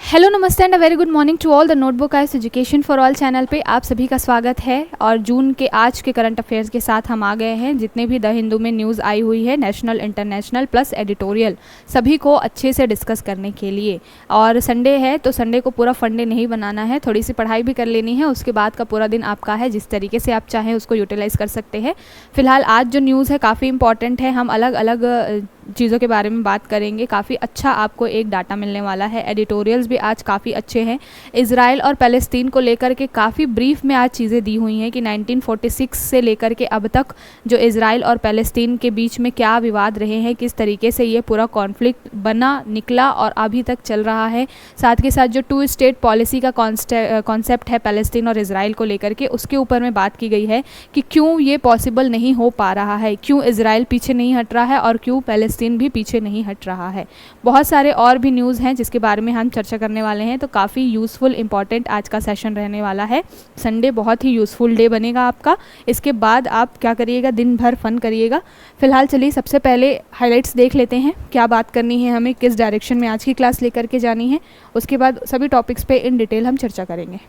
Hello नमस्ते and a very good morning to all the Notebook Ice Education for all channel पे आप सभी का स्वागत है। और जून के आज के करंट अफेयर्स के साथ हम आ गए हैं। जितने भी द हिंदू में न्यूज़ आई हुई है, नेशनल इंटरनेशनल प्लस एडिटोरियल, सभी को अच्छे से डिस्कस करने के लिए। और संडे है तो संडे को पूरा फंडे नहीं बनाना है, थोड़ी सी पढ़ाई भी कर लेनी है, उसके बाद का पूरा दिन आपका है। जिस तरीके से आप चाहें उसको यूटिलाइज़ कर सकते हैं। फिलहाल आज जो न्यूज़ है काफ़ी इंपॉर्टेंट है। हम अलग अलग चीज़ों के बारे में बात करेंगे। काफ़ी अच्छा आपको एक डाटा मिलने वाला है। एडिटोरियल्स भी आज काफ़ी अच्छे हैं। इज़राइल और पैलेस्तीन को लेकर के काफ़ी ब्रीफ में आज चीज़ें दी हुई हैं कि 1946 से लेकर के अब तक जो इज़राइल और पैलेस्तीन के बीच में क्या विवाद रहे हैं, किस तरीके से ये पूरा कॉन्फ्लिक्ट बना निकला और अभी तक चल रहा है। साथ के साथ जो 2 स्टेट पॉलिसी का कॉन्सेप्ट है पैलेस्तीन और इज़राइल को लेकर के, उसके ऊपर में बात की गई है कि क्यों ये पॉसिबल नहीं हो पा रहा है, क्यों इज़राइल पीछे नहीं हट रहा है और क्यों पैलेस्तीन भी पीछे नहीं हट रहा है। बहुत सारे और भी न्यूज़ हैं जिसके बारे में हम चर्चा करने वाले हैं। तो काफ़ी यूज़फुल इंपॉर्टेंट आज का सेशन रहने वाला है। संडे बहुत ही यूज़फुल डे बनेगा आपका। इसके बाद आप क्या करिएगा, दिन भर फन करिएगा। फिलहाल चलिए सबसे पहले हाइलाइट्स देख लेते हैं, क्या बात करनी है हमें, किस डायरेक्शन में आज की क्लास लेकर के जानी है। उसके बाद सभी टॉपिक्स पे इन डिटेल हम चर्चा करेंगे।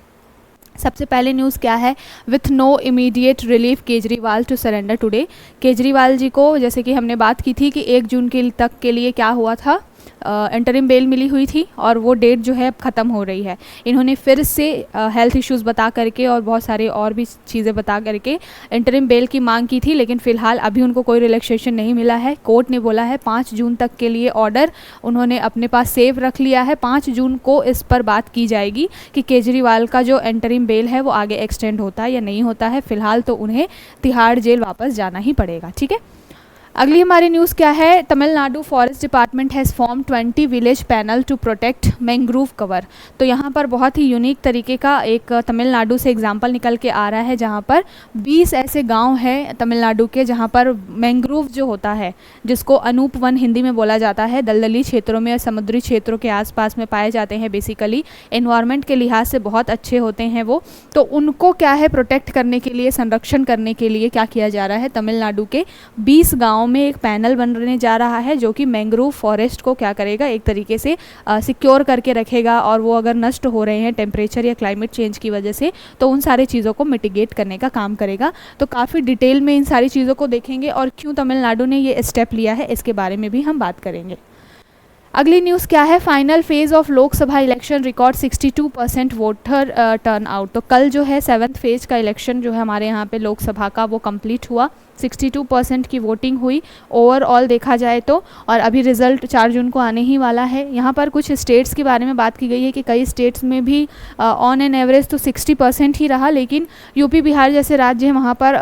सबसे पहले न्यूज़ क्या है, with no immediate relief Kejriwal to surrender today. Kejriwal ji को, जैसे कि हमने बात की थी कि 1 जून के तक के लिए क्या हुआ था, इंटरिम बेल मिली हुई थी और वो डेट जो है अब ख़त्म हो रही है। इन्होंने फिर से हेल्थ इश्यूज़ बता करके और बहुत सारे और भी चीज़ें बता करके इंटरिम बेल की मांग की थी, लेकिन फ़िलहाल अभी उनको कोई रिलैक्सेशन नहीं मिला है। कोर्ट ने बोला है 5 जून तक के लिए ऑर्डर उन्होंने अपने पास सेव रख लिया है। 5 जून को इस पर बात की जाएगी कि केजरीवाल का जो इंटरिम बेल है वो आगे एक्सटेंड होता है या नहीं होता है। फ़िलहाल तो उन्हें तिहाड़ जेल वापस जाना ही पड़ेगा। ठीक है, अगली हमारी न्यूज़ क्या है, Tamil Nadu forest department has form 20 village panel to protect mangrove cover. तो यहाँ पर बहुत ही यूनिक तरीके का एक तमिलनाडु से एग्जांपल निकल के आ रहा है, जहाँ पर 20 ऐसे गांव हैं तमिलनाडु के जहाँ पर मैंग्रोव जो होता है, जिसको अनूप वन हिंदी में बोला जाता है, दलदली क्षेत्रों में, समुद्री क्षेत्रों के आसपास में पाए जाते हैं। बेसिकली एनवायरनमेंट के लिहाज से बहुत अच्छे होते हैं वो। तो उनको क्या है, प्रोटेक्ट करने के लिए, संरक्षण करने के लिए क्या किया जा रहा है, तमिलनाडु के 20 गाँव में एक पैनल बनने जा रहा है जो कि मैंग्रोव फॉरेस्ट को क्या करेगा, एक तरीके से सिक्योर करके रखेगा। और वो अगर नष्ट हो रहे हैं टेम्परेचर या क्लाइमेट चेंज की वजह से, तो उन सारी चीज़ों को मिटिगेट करने का काम करेगा। तो काफ़ी डिटेल में इन सारी चीज़ों को देखेंगे और क्यों तमिलनाडु ने ये स्टेप लिया है इसके बारे में भी हम बात करेंगे। अगली न्यूज़ क्या है, final phase of Lok Sabha election record 62% voter turn out. तो कल जो है 7th फेज़ का इलेक्शन जो है हमारे यहाँ पे लोकसभा का, वो कंप्लीट हुआ। 62% की वोटिंग हुई ओवरऑल देखा जाए तो। और अभी रिज़ल्ट 4 जून को आने ही वाला है। यहाँ पर कुछ स्टेट्स के बारे में बात की गई है कि कई स्टेट्स में भी ऑन एन एवरेज तो 60% ही रहा, लेकिन यूपी बिहार जैसे राज्य हैं वहाँ पर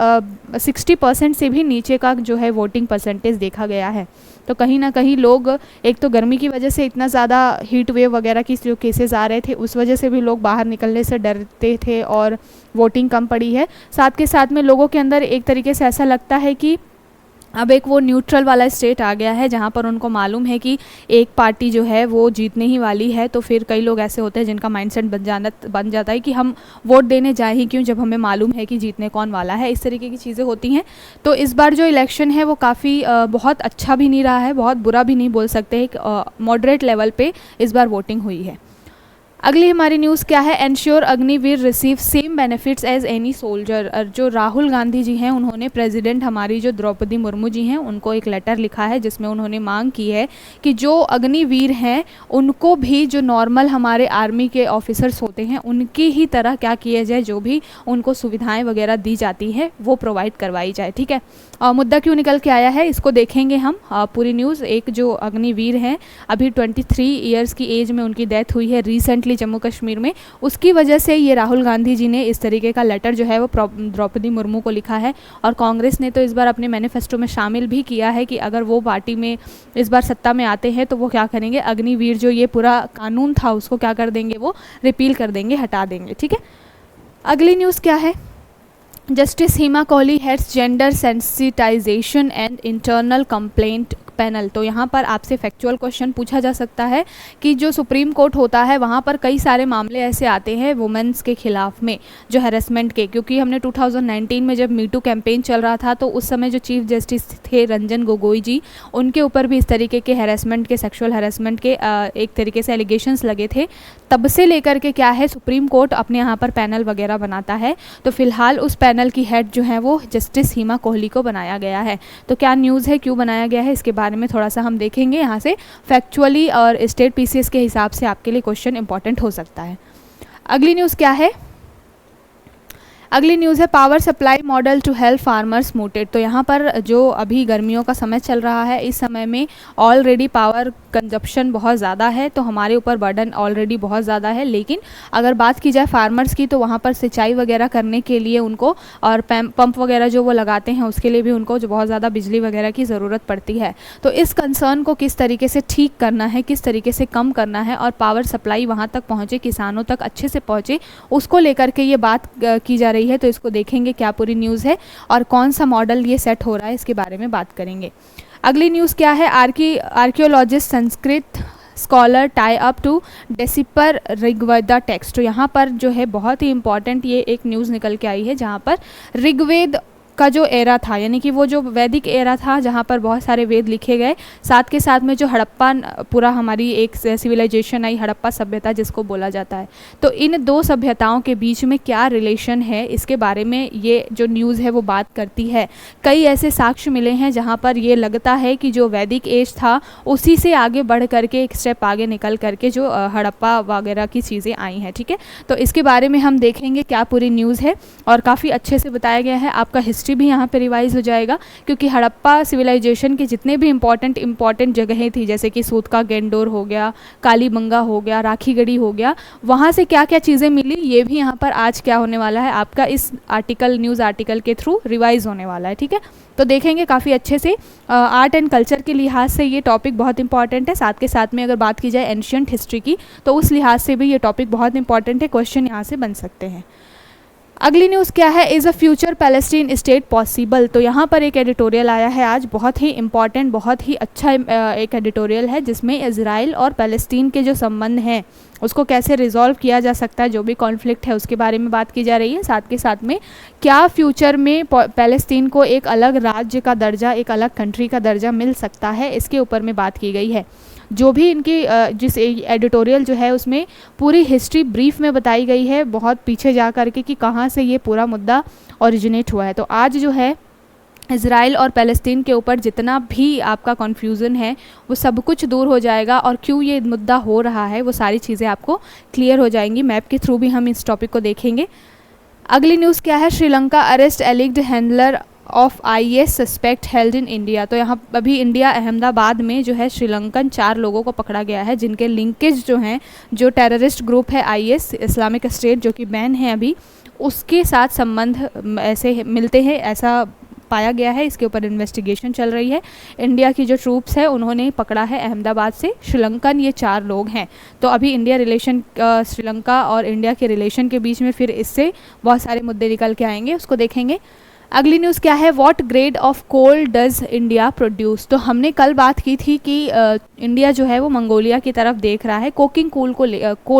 60% से भी नीचे का जो है वोटिंग परसेंटेज देखा गया है। तो कहीं ना कहीं लोग, एक तो गर्मी की वजह से इतना ज़्यादा हीट वेव वगैरह की जो केसेस आ रहे थे, उस वजह से भी लोग बाहर निकलने से डरते थे और वोटिंग कम पड़ी है। साथ के साथ में लोगों के अंदर एक तरीके से ऐसा लगता है कि अब एक वो न्यूट्रल वाला स्टेट आ गया है, जहाँ पर उनको मालूम है कि एक पार्टी जो है वो जीतने ही वाली है। तो फिर कई लोग ऐसे होते हैं जिनका माइंडसेट बन जाता है कि हम वोट देने जाए ही क्यों जब हमें मालूम है कि जीतने कौन वाला है। इस तरीके की चीज़ें होती हैं। तो इस बार जो इलेक्शन है वो काफ़ी बहुत अच्छा भी नहीं रहा है, बहुत बुरा भी नहीं बोल सकते, एक मॉडरेट लेवल पे इस बार वोटिंग हुई है। अगली हमारी न्यूज़ क्या है, ensure Agniveer receive same benefits as any soldier. जो राहुल गांधी जी हैं उन्होंने प्रेसिडेंट हमारी जो द्रौपदी मुर्मू जी हैं उनको एक लेटर लिखा है, जिसमें उन्होंने मांग की है कि जो अग्निवीर हैं उनको भी जो नॉर्मल हमारे आर्मी के ऑफिसर्स होते हैं उनकी ही तरह क्या किया जाए, जो भी उनको सुविधाएं वगैरह दी जाती हैं वो प्रोवाइड करवाई जाए। ठीक है, और मुद्दा क्यों निकल के आया है इसको देखेंगे हम। पूरी न्यूज़, एक जो अग्निवीर हैं अभी 23 ईयर्स की एज में उनकी डेथ हुई है रिसेंटली जम्मू कश्मीर में, उसकी वजह से ये राहुल गांधी जी ने इस तरीके का लेटर जो है वो द्रौपदी मुर्मू को लिखा है। और कांग्रेस ने तो इस बार अपने मैनिफेस्टो में शामिल भी किया है कि अगर वो पार्टी में इस बार सत्ता में आते हैं तो वो क्या करेंगे, अग्निवीर जो ये पूरा कानून था उसको क्या कर देंगे, वो रिपील कर देंगे, हटा देंगे। ठीक है, अगली न्यूज़ क्या है, Justice Hima Kohli heads gender sensitization and internal complaint panel. तो यहाँ पर आपसे फैक्चुअल क्वेश्चन पूछा जा सकता है कि जो सुप्रीम कोर्ट होता है वहाँ पर कई सारे मामले ऐसे आते हैं वुमेन्स के खिलाफ में, जो हैरेसमेंट के, क्योंकि हमने 2019 में जब मीटू कैंपेन चल रहा था तो उस समय जो चीफ जस्टिस थे रंजन गोगोई जी, उनके ऊपर भी इस तरीके के हैरेसमेंट के, सेक्सुअल हैरेसमेंट के एक तरीके से एलिगेशंस लगे थे। तब से लेकर के क्या है, सुप्रीम कोर्ट अपने यहाँ पर पैनल वगैरह बनाता है। तो फिलहाल उस पैनल की हेड जो है वो जस्टिस सीमा कोहली को बनाया गया है। तो क्या न्यूज़ है, क्यों बनाया गया है, इसके बारे में थोड़ा सा हम देखेंगे यहाँ से फैक्चुअली, और स्टेट पीसीएस के हिसाब से आपके लिए क्वेश्चन इंपॉर्टेंट हो सकता है। अगली न्यूज़ क्या है, अगली न्यूज़ है power supply model to help farmers mooted. तो यहाँ पर जो अभी गर्मियों का समय चल रहा है, इस समय में ऑलरेडी पावर कंजप्शन बहुत ज़्यादा है, तो हमारे ऊपर बर्डन ऑलरेडी बहुत ज़्यादा है। लेकिन अगर बात की जाए फार्मर्स की, तो वहाँ पर सिंचाई वगैरह करने के लिए उनको, और पंप वगैरह जो वो लगाते हैं उसके लिए भी उनको जो बहुत ज़्यादा बिजली वगैरह की ज़रूरत पड़ती है। तो इस कंसर्न को किस तरीके से ठीक करना है, किस तरीके से कम करना है और पावर सप्लाई वहाँ तक पहुँचे, किसानों तक अच्छे से पहुँचे, उसको लेकर के ये बात की जा रही है। तो इसको देखेंगे क्या पूरी न्यूज़ है और कौन सा मॉडल ये सेट हो रहा है, इसके बारे में बात करेंगे। अगली न्यूज़ क्या है, archaeologist Sanskrit scholar tie up to decipher Rigveda text. तो यहाँ पर जो है बहुत ही इंपॉर्टेंट ये एक न्यूज़ निकल के आई है, जहाँ पर ऋग्वेद का जो एरा था, यानी कि वो जो वैदिक एरा था जहाँ पर बहुत सारे वेद लिखे गए, साथ के साथ में जो हड़प्पा पूरा हमारी एक सिविलाइजेशन आई, हड़प्पा सभ्यता जिसको बोला जाता है, तो इन दो सभ्यताओं के बीच में क्या रिलेशन है, इसके बारे में ये जो न्यूज़ है वो बात करती है। कई ऐसे साक्ष्य मिले हैं जहाँ पर ये लगता है कि जो वैदिक एज था उसी से आगे बढ़ करके एक स्टेप आगे निकल करके जो हड़प्पा वगैरह की चीज़ें आई हैं। ठीक है, तो इसके बारे में हम देखेंगे क्या पूरी न्यूज़ है, और काफ़ी अच्छे से बताया गया है। आपका हिस्ट्री भी यहाँ पे रिवाइज हो जाएगा, क्योंकि हड़प्पा सिविलाइजेशन के जितने भी इंपॉर्टेंट जगहें थी, जैसे कि सूतका गेंडोर हो गया, कालीबंगा हो गया, राखीगढ़ी हो गया, वहाँ से क्या क्या चीज़ें मिली, ये भी यहाँ पर आज क्या होने वाला है, आपका इस न्यूज़ आर्टिकल के थ्रू रिवाइज होने वाला है। ठीक है, तो देखेंगे काफ़ी अच्छे से। आर्ट एंड कल्चर के लिहाज से ये टॉपिक बहुत इंपॉर्टेंट है, साथ के साथ में अगर बात की जाए एंशियंट हिस्ट्री की, तो उस लिहाज से भी ये टॉपिक बहुत इंपॉर्टेंट है, क्वेश्चन यहाँ से बन सकते हैं। अगली न्यूज़ क्या है, is a future Palestine state possible. तो यहाँ पर एक एडिटोरियल आया है आज, बहुत ही इंपॉर्टेंट, बहुत ही अच्छा एक एडिटोरियल है, जिसमें इजराइल और पैलेस्टीन के जो संबंध हैं उसको कैसे रिजॉल्व किया जा सकता है, जो भी कॉन्फ्लिक्ट है उसके बारे में बात की जा रही है। साथ के साथ में क्या फ्यूचर में पैलेस्टीन को एक अलग राज्य का दर्जा, एक अलग कंट्री का दर्जा मिल सकता है, इसके ऊपर में बात की गई है। जो भी इनकी जिस एडिटोरियल जो है उसमें पूरी हिस्ट्री ब्रीफ में बताई गई है, बहुत पीछे जा कर के कि कहाँ से ये पूरा मुद्दा ओरिजिनेट हुआ है। तो आज जो है इज़राइल और पैलेस्टीन के ऊपर जितना भी आपका कन्फ्यूज़न है वो सब कुछ दूर हो जाएगा, और क्यों ये मुद्दा हो रहा है वो सारी चीज़ें आपको क्लियर हो जाएंगी। मैप के थ्रू भी हम इस टॉपिक को देखेंगे। अगली न्यूज़ क्या है, Sri Lanka arrest alleged handler of IS suspect held in India. तो यहाँ अभी इंडिया अहमदाबाद में जो है श्रीलंकन 4 लोगों को पकड़ा गया है, जिनके लिंकेज जो हैं, जो टेररिस्ट ग्रुप है IS इस्लामिक स्टेट जो कि बैन है अभी, उसके साथ संबंध ऐसे मिलते हैं, ऐसा पाया गया है। इसके ऊपर इन्वेस्टिगेशन चल रही है। इंडिया की जो ट्रूप्स है उन्होंने पकड़ा है अहमदाबाद से श्रीलंकन, ये 4 लोग हैं। तो अभी इंडिया रिलेशन, श्रीलंका और इंडिया के रिलेशन के बीच में फिर इससे बहुत सारे मुद्दे निकल के आएंगे, उसको देखेंगे। अगली न्यूज़ क्या है, what grade of coal does India produce. तो हमने कल बात की थी कि इंडिया जो है वो मंगोलिया की तरफ देख रहा है कोकिंग कोल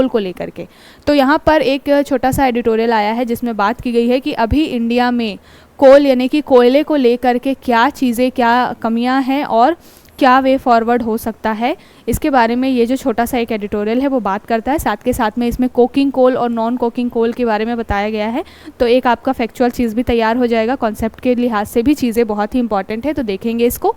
को लेकर के। तो यहाँ पर एक छोटा सा एडिटोरियल आया है जिसमें बात की गई है कि अभी इंडिया में कोल यानी कि कोयले को लेकर के क्या चीज़ें, क्या कमियां हैं और क्या वे फॉरवर्ड हो सकता है, इसके बारे में ये जो छोटा सा एक एडिटोरियल है वो बात करता है। साथ के साथ में इसमें कोकिंग कोल और नॉन कोकिंग कोल के बारे में बताया गया है। तो एक आपका फैक्चुअल चीज़ भी तैयार हो जाएगा, कॉन्सेप्ट के लिहाज से भी चीज़ें बहुत ही इंपॉर्टेंट है, तो देखेंगे इसको।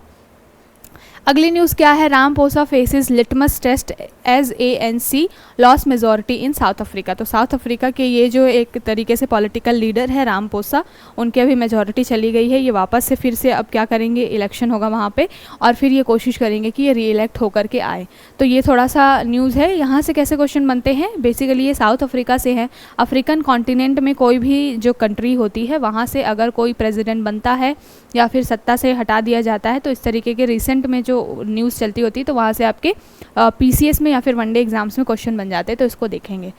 अगली न्यूज़ क्या है, Ramaphosa faces litmus test as ANC loss majority in South Africa. तो साउथ अफ्रीका के ये जो एक तरीके से पॉलिटिकल लीडर है रामपोसा, उनके अभी मेजॉरिटी चली गई है, ये वापस से फिर से अब क्या करेंगे, इलेक्शन होगा वहाँ पे और फिर ये कोशिश करेंगे कि ये रीइलेक्ट होकर के आए। तो ये थोड़ा सा न्यूज़ है। यहाँ से कैसे क्वेश्चन बनते हैं, बेसिकली ये साउथ अफ्रीका से है। अफ्रीकन कॉन्टिनेंट में कोई भी जो कंट्री होती है वहाँ से अगर कोई प्रेसिडेंट बनता है या फिर सत्ता से हटा दिया जाता है, तो इस तरीके के रिसेंट में जो न्यूज़ चलती होती है तो वहाँ से आपके PCS में या फिर वनडे एग्जाम्स में क्वेश्चन बन जाते हैं, तो इसको देखेंगे।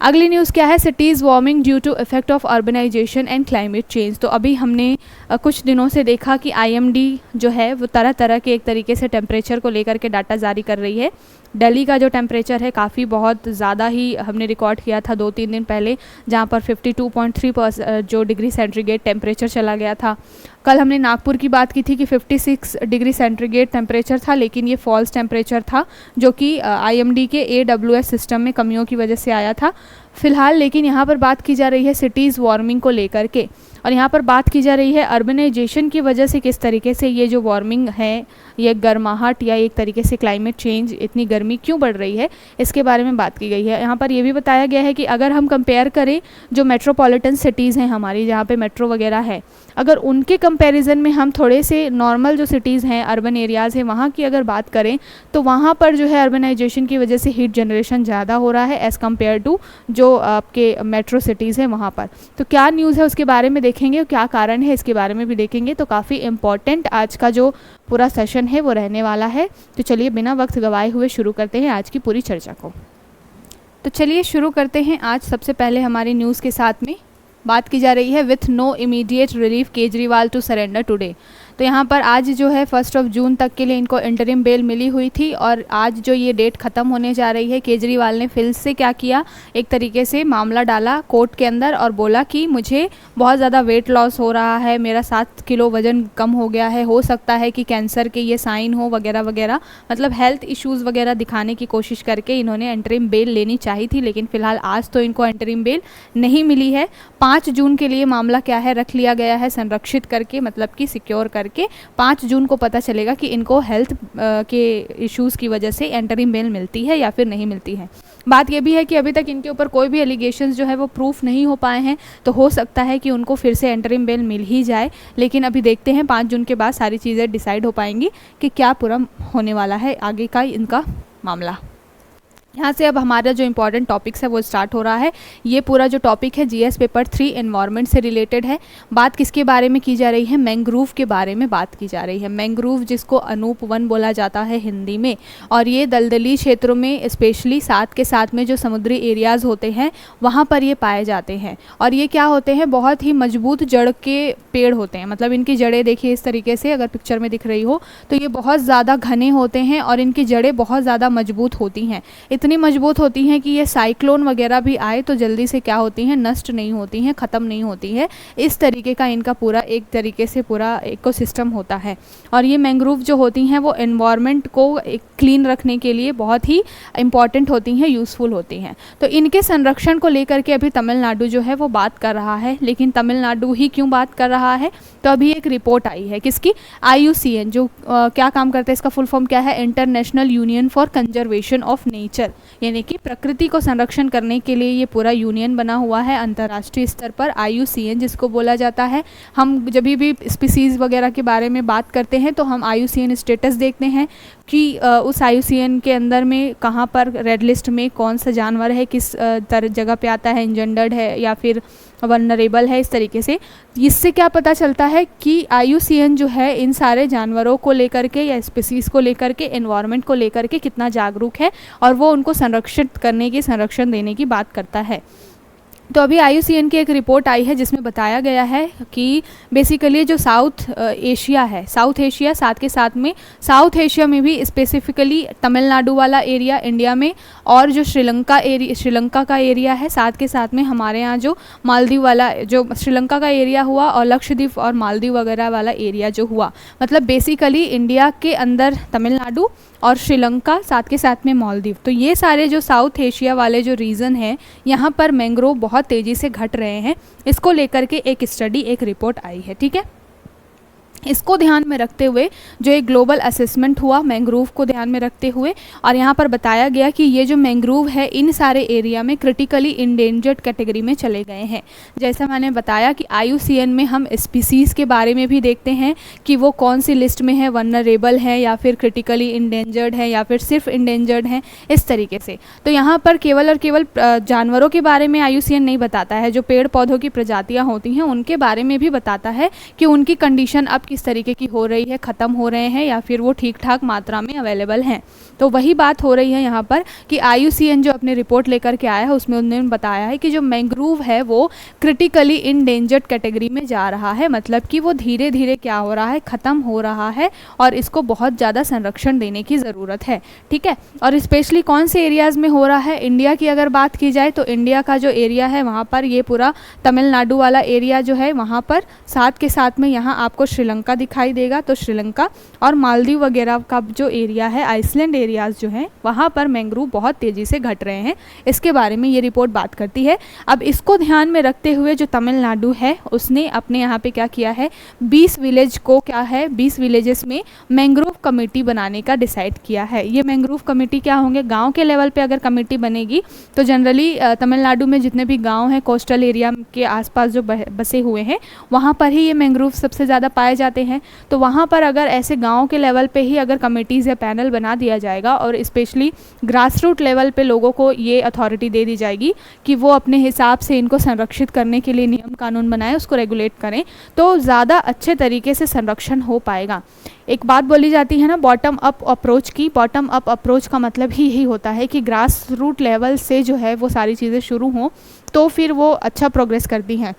अगली न्यूज़ क्या है, cities warming due to effect of urbanisation and climate change. तो अभी हमने कुछ दिनों से देखा कि IMD जो है वो तरह तरह के एक तरीके से टेम्परेचर को लेकर के डाटा जारी कर रही है। दिल्ली का जो टेम्परेचर है काफ़ी बहुत ज़्यादा ही हमने रिकॉर्ड किया था 2-3 दिन पहले, जहाँ पर 52.3 जो डिग्री सेंटीग्रेड टेम्परेचर चला गया था। कल हमने नागपुर की बात की थी कि 56 डिग्री सेंटीग्रेड टेम्परेचर था, लेकिन ये फॉल्स टेम्परेचर था जो कि IMD के AWS सिस्टम में कमियों की वजह से आया था फ़िलहाल। लेकिन यहाँ पर बात की जा रही है सिटीज़ वार्मिंग को लेकर के, और यहाँ पर बात की जा रही है अर्बनाइजेशन की वजह से किस तरीके से ये जो वार्मिंग है, ये गर्माहट या एक तरीके से क्लाइमेट चेंज, इतनी गर्मी क्यों बढ़ रही है, इसके बारे में बात की गई है। यहाँ पर ये भी बताया गया है कि अगर हम कंपेयर करें जो मेट्रोपॉलिटन सिटीज़ हैं हमारी, जहाँ पे मेट्रो वगैरह है, अगर उनके कंपैरिजन में हम थोड़े से नॉर्मल जो सिटीज़ हैं, अर्बन एरियाज़ हैं, वहाँ की अगर बात करें तो वहाँ पर जो है अर्बनाइजेशन की वजह से हीट जनरेशन ज़्यादा हो रहा है एज़ कम्पेयर टू जो आपके मेट्रो सिटीज़ हैं वहाँ पर। तो क्या न्यूज़ है उसके बारे में देखेंगे और क्या कारण है इसके बारे में भी देखेंगे। तो काफ़ी इम्पॉर्टेंट आज का जो पूरा सेशन है वो रहने वाला है। तो चलिए बिना वक्त गवाए हुए शुरू करते हैं आज की पूरी चर्चा को। तो चलिए शुरू करते हैं आज सबसे पहले हमारी न्यूज़ के साथ में। बात की जा रही है with no immediate relief Kejriwal to surrender today. तो यहाँ पर आज जो है 1 जून तक के लिए इनको इंटरिम बेल मिली हुई थी, और आज जो ये डेट ख़त्म होने जा रही है, केजरीवाल ने फिर से क्या किया, एक तरीके से मामला डाला कोर्ट के अंदर और बोला कि मुझे बहुत ज़्यादा वेट लॉस हो रहा है, मेरा 7 किलो वज़न कम हो गया है, हो सकता है कि कैंसर के ये साइन हो वगैरह वगैरह, मतलब हेल्थ इश्यूज़ वगैरह दिखाने की कोशिश करके इन्होंने इंटरिम बेल लेनी चाहिए थी। लेकिन फ़िलहाल आज तो इनको इंटरिम बेल नहीं मिली है। 5 जून के लिए मामला क्या है रख लिया गया है संरक्षित करके, मतलब कि सिक्योर करके। 5 जून को पता चलेगा कि इनको हेल्थ के इश्यूज़ की वजह से इंटरिम बेल मिलती है या फिर नहीं मिलती है। बात यह भी है कि अभी तक इनके ऊपर कोई भी एलिगेशंस जो है वो प्रूफ नहीं हो पाए हैं, तो हो सकता है कि उनको फिर से इंटरिम बेल मिल ही जाए। लेकिन अभी देखते हैं 5 जून के बाद सारी चीज़ें डिसाइड हो पाएंगी कि क्या पूरा होने वाला है आगे का इनका मामला। यहाँ से अब हमारा जो इम्पॉर्टेंट टॉपिक्स है वो स्टार्ट हो रहा है। ये पूरा जो टॉपिक है GS पेपर 3 एनवायरनमेंट से रिलेटेड है। बात किसके बारे में की जा रही है, मैंग्रोव के बारे में बात की जा रही है। मैंग्रोव जिसको अनूप वन बोला जाता है हिंदी में, और ये दलदली क्षेत्रों में स्पेशली साथ के साथ में जो समुद्री एरियाज़ होते हैं वहाँ पर ये पाए जाते हैं। और ये क्या होते हैं, बहुत ही मजबूत जड़ के पेड़ होते हैं, मतलब इनकी जड़ें देखिए इस तरीके से, अगर पिक्चर में दिख रही हो तो ये बहुत ज़्यादा घने होते हैं और इनकी जड़ें बहुत ज़्यादा मजबूत होती हैं। इतनी मजबूत होती हैं कि ये साइक्लोन वगैरह भी आए तो जल्दी से क्या होती हैं, नष्ट नहीं होती हैं, ख़त्म नहीं होती है। इस तरीके का इनका पूरा एक तरीके से पूरा इकोसिस्टम होता है। और ये मैंग्रोव जो होती हैं वो एनवायरनमेंट को एक क्लीन रखने के लिए बहुत ही इंपॉर्टेंट होती हैं, यूज़फुल होती हैं। तो इनके संरक्षण को लेकर के अभी तमिलनाडु जो है वो बात कर रहा है। लेकिन तमिलनाडु ही क्यों बात कर रहा है, तो अभी एक रिपोर्ट आई है किसकी, IUCN, जो क्या काम करते हैं, इसका फुल फॉर्म क्या है, international union for conservation of nature, यानी कि प्रकृति को संरक्षण करने के लिए ये पूरा यूनियन बना हुआ है अंतर्राष्ट्रीय स्तर पर, IUCN जिसको बोला जाता है। हम जब भी स्पीसीज़ वगैरह के बारे में बात करते हैं तो हम IUCN स्टेटस देखते हैं कि उस IUCN के अंदर में कहाँ पर रेड लिस्ट में कौन सा जानवर है, किस जगह पे आता है, इंजेंडर्ड है या फिर वल्नरेबल है, इस तरीके से। इससे क्या पता चलता है कि IUCN जो है इन सारे जानवरों को लेकर के या स्पीसीज़ को लेकर के, एनवायरनमेंट को लेकर के कितना जागरूक है और वो उनको संरक्षित करने की, संरक्षण देने की बात करता है। तो अभी IUCN की एक रिपोर्ट आई है जिसमें बताया गया है कि बेसिकली जो साउथ एशिया है, साउथ एशिया, साथ के साथ में साउथ एशिया में भी स्पेसिफिकली तमिलनाडु वाला एरिया इंडिया में, और जो श्रीलंका का एरिया है, साथ के साथ में हमारे यहाँ जो मालदीव वाला, जो श्रीलंका का एरिया हुआ और लक्षद्वीप और मालदीव वगैरह वाला एरिया जो हुआ, मतलब बेसिकली इंडिया के अंदर तमिलनाडु और श्रीलंका, साथ के साथ में मालदीव, तो ये सारे जो साउथ एशिया वाले जो रीजन है यहाँ पर मैंग्रोव बहुत तेज़ी से घट रहे हैं। इसको लेकर के एक स्टडी, एक रिपोर्ट आई है, ठीक है। इसको ध्यान में रखते हुए जो एक ग्लोबल असेसमेंट हुआ मैंग्रोव को ध्यान में रखते हुए, और यहाँ पर बताया गया कि ये जो मैंग्रोव है इन सारे एरिया में क्रिटिकली इंडेंजर्ड कैटेगरी में चले गए हैं। जैसा मैंने बताया कि IUCN में हम स्पीसीज़ के बारे में भी देखते हैं कि वो कौन सी लिस्ट में है, वल्नरेबल है या फिर क्रिटिकली इंडेंजर्ड है या फिर सिर्फ इंडेंजर्ड है, इस तरीके से। तो यहाँ पर केवल और केवल जानवरों के बारे में IUCN नहीं बताता है, जो पेड़ पौधों की प्रजातियाँ होती हैं उनके बारे में भी बताता है कि उनकी कंडीशन अब किस तरीके की हो रही है, ख़त्म हो रहे हैं या फिर वो ठीक ठाक मात्रा में अवेलेबल हैं। तो वही बात हो रही है यहाँ पर कि IUCN जो अपनी रिपोर्ट लेकर के आया है उसमें उन्होंने बताया है कि जो मैंग्रोव है वो क्रिटिकली इंडेंजर्ड कैटेगरी में जा रहा है, मतलब कि वो धीरे धीरे क्या हो रहा है, ख़त्म हो रहा है और इसको बहुत ज़्यादा संरक्षण देने की ज़रूरत है। ठीक है, और स्पेशली कौन से एरियाज़ में हो रहा है, इंडिया की अगर बात की जाए तो इंडिया का जो एरिया है वहाँ पर ये पूरा तमिलनाडु वाला एरिया जो है वहाँ पर, साथ के साथ में यहाँ आपको श्रीलंका दिखाई देगा, तो श्रीलंका और मालदीव वगैरह का जो एरिया है, आइसलैंड एरियाज़ जो हैं वहाँ पर मैंग्रोव बहुत तेज़ी से घट रहे हैं। इसके बारे में ये रिपोर्ट बात करती है। अब इसको ध्यान में रखते हुए जो तमिलनाडु है उसने अपने यहाँ पे क्या किया है, 20 विलेज को क्या है, 20 विलेजेस में मैंग्रोव कमेटी बनाने का डिसाइड किया है। ये मैंग्रोव कमेटी क्या होंगे, गांव के लेवल पे अगर कमेटी बनेगी तो जनरली तमिलनाडु में जितने भी गांव हैं कोस्टल एरिया के आसपास जो बसे हुए हैं वहाँ पर ही ये मैंग्रोव सबसे ज़्यादा पाए जाते हैं। तो वहाँ पर अगर ऐसे गाँव के लेवल पे ही अगर कमेटीज़ या पैनल बना दिया जाएगा और स्पेशली ग्रास रूट लेवल पे लोगों को ये अथॉरिटी दे दी जाएगी कि वो अपने हिसाब से इनको संरक्षित करने के लिए नियम कानून बनाएं, उसको रेगुलेट करें, तो ज़्यादा अच्छे तरीके से संरक्षण हो पाएगा। एक बात बोली जाती है ना बॉटम अप अप्रोच की, बॉटम अप अप्रोच का मतलब ही यही होता है कि ग्रास रूट लेवल से जो है वो सारी चीज़ें शुरू हों तो फिर वो अच्छा प्रोग्रेस करती हैं,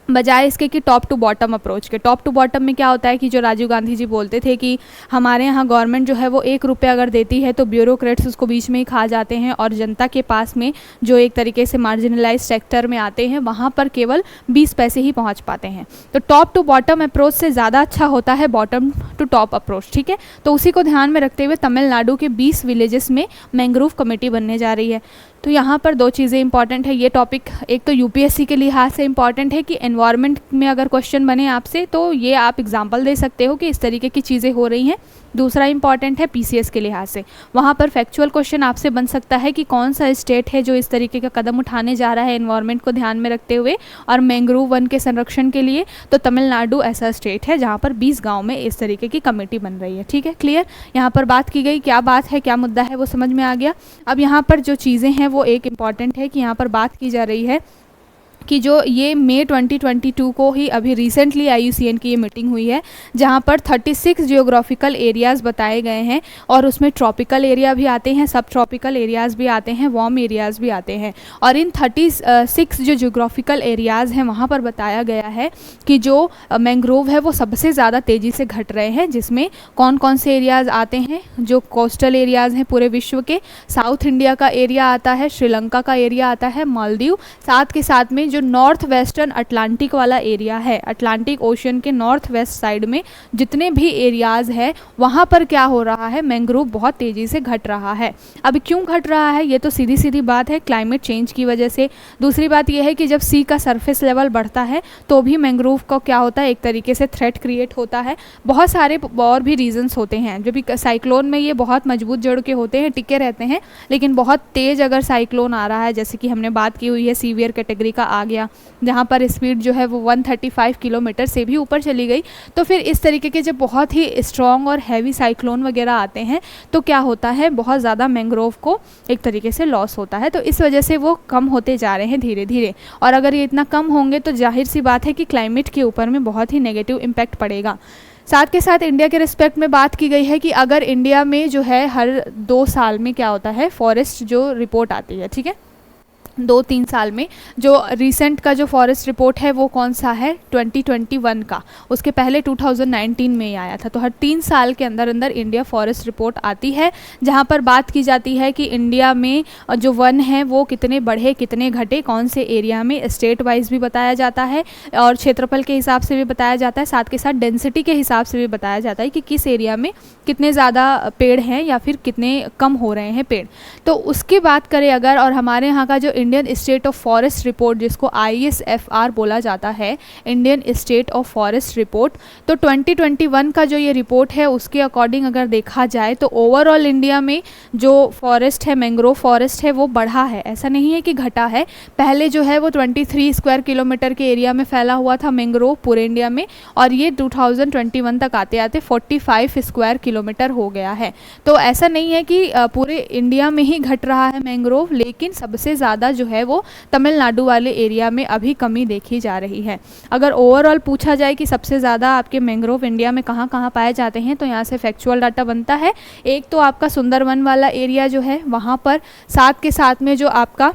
बजाय इसके कि टॉप टू बॉटम अप्रोच के। टॉप टू बॉटम में क्या होता है कि जो राजीव गांधी जी बोलते थे कि हमारे यहाँ गवर्नमेंट जो है वो 1 रुपया अगर देती है तो ब्यूरोक्रेट्स उसको बीच में ही खा जाते हैं और जनता के पास में जो एक तरीके से मार्जिनलाइज सेक्टर में आते हैं वहाँ पर केवल 20 पैसे ही पहुँच पाते हैं। तो टॉप टू बॉटम अप्रोच से ज़्यादा अच्छा होता है बॉटम टू टॉप अप्रोच। ठीक है, तो उसी को ध्यान में रखते हुए तमिलनाडु के 20 विलेजेस में मैंग्रोव कमेटी बनने जा रही है। तो यहाँ पर 2 चीज़ें इंपॉर्टेंट है ये टॉपिक, एक तो UPSC के लिहाज से इंपॉर्टेंट है कि एनवायरनमेंट में अगर क्वेश्चन बने आपसे तो ये आप एग्जांपल दे सकते हो कि इस तरीके की चीज़ें हो रही हैं। दूसरा इंपॉर्टेंट है PCS के लिहाज से, वहाँ पर फैक्चुअल क्वेश्चन आपसे बन सकता है कि कौन सा स्टेट है जो इस तरीके का कदम उठाने जा रहा है एनवायरनमेंट को ध्यान में रखते हुए और मैंग्रोव वन के संरक्षण के लिए। तो तमिलनाडु ऐसा स्टेट है जहाँ पर 20 गाँव में इस तरीके की कमेटी बन रही है। ठीक है, क्लियर, यहाँ पर बात की गई, क्या बात है क्या मुद्दा है वो समझ में आ गया। अब यहाँ पर जो चीज़ें हैं वो एक इम्पॉर्टेंट है कि यहाँ पर बात की जा रही है कि जो ये मई 2022 को ही अभी रिसेंटली IUCN की ये मीटिंग हुई है जहाँ पर 36 जियोग्राफिकल एरियाज़ बताए गए हैं और उसमें ट्रॉपिकल एरिया भी आते हैं, सब ट्रॉपिकल एरियाज़ भी आते हैं, वार्म एरियाज़ भी आते हैं। और इन 36 जो जियोग्राफिकल एरियाज़ हैं वहाँ पर बताया गया है कि जो मैंग्रोव है वो सबसे ज़्यादा तेज़ी से घट रहे हैं, जिसमें कौन कौन से एरियाज़ आते हैं, जो कोस्टल एरियाज़ हैं पूरे विश्व के, साउथ इंडिया का एरिया आता है, श्रीलंका का एरिया आता है, मालदीव, साथ के साथ में जो नॉर्थ वेस्टर्न अटलांटिक वाला एरिया है, अटलांटिक ओशन के नॉर्थ वेस्ट साइड में जितने भी एरियाज़ है वहाँ पर क्या हो रहा है, मैंग्रोव बहुत तेज़ी से घट रहा है। अब क्यों घट रहा है, ये तो सीधी सीधी बात है क्लाइमेट चेंज की वजह से। दूसरी बात यह है कि जब सी का सरफेस लेवल बढ़ता है तो भी मैंग्रोव को क्या होता है, एक तरीके से थ्रेट क्रिएट होता है। बहुत सारे और भी रीजंस होते हैं, जब भी साइक्लोन में ये बहुत मजबूत जड़ के होते हैं, टिके रहते हैं, लेकिन बहुत तेज़ अगर साइक्लोन आ रहा है, जैसे कि हमने बात की हुई है सीवियर कैटेगरी का आ गया, जहाँ पर स्पीड जो है वो 135 किलोमीटर से भी ऊपर चली गई, तो फिर इस तरीके के जब बहुत ही स्ट्रॉन्ग और हैवी साइक्लोन वगैरह आते हैं तो क्या होता है, बहुत ज़्यादा मैंग्रोव को एक तरीके से लॉस होता है। तो इस वजह से वो कम होते जा रहे हैं धीरे धीरे, और अगर ये इतना कम होंगे तो जाहिर सी बात है कि क्लाइमेट के ऊपर में बहुत ही नेगेटिव इम्पैक्ट पड़ेगा। साथ के साथ इंडिया के रिस्पेक्ट में बात की गई है कि अगर इंडिया में जो है हर 2 साल में क्या होता है, फॉरेस्ट जो रिपोर्ट आती है, ठीक है, 2-3 साल में, जो रिसेंट का जो फॉरेस्ट रिपोर्ट है वो कौन सा है, 2021 का, उसके पहले 2019 में ही आया था। तो हर 3 साल के अंदर अंदर इंडिया फॉरेस्ट रिपोर्ट आती है, जहाँ पर बात की जाती है कि इंडिया में जो वन है वो कितने बढ़े कितने घटे, कौन से एरिया में, स्टेट वाइज भी बताया जाता है और क्षेत्रफल के हिसाब से भी बताया जाता है, साथ के साथ डेंसिटी के हिसाब से भी बताया जाता है कि किस एरिया में कितने ज़्यादा पेड़ हैं या फिर कितने कम हो रहे हैं पेड़। तो उसकी बात करें अगर, और हमारे यहाँ का जो Indian state of forest report जिसको ISFR बोला जाता है, Indian state of forest report, तो 2021 का जो ये रिपोर्ट है उसके अकॉर्डिंग अगर देखा जाए तो ओवरऑल इंडिया में जो फॉरेस्ट है, मैंग्रोव फॉरेस्ट है, वो बढ़ा है, ऐसा नहीं है कि घटा है। पहले जो है वो 23 स्क्वायर किलोमीटर के एरिया में फैला हुआ था मैंग्रोव पूरे इंडिया में, और ये 2021 तक आते आते 45 स्क्वायर किलोमीटर हो गया है। तो ऐसा नहीं है कि पूरे इंडिया में ही घट रहा है मैंग्रोव, लेकिन सबसे ज़्यादा जो है वो तमिलनाडु वाले एरिया में अभी कमी देखी जा रही है। अगर ओवरऑल पूछा जाए कि सबसे ज़्यादा आपके मैंग्रोव इंडिया में कहाँ कहाँ पाए जाते हैं, तो यहाँ से फैक्चुअल डाटा बनता है। एक तो आपका सुंदरवन वाला एरिया जो है वहाँ पर, साथ के साथ में जो आपका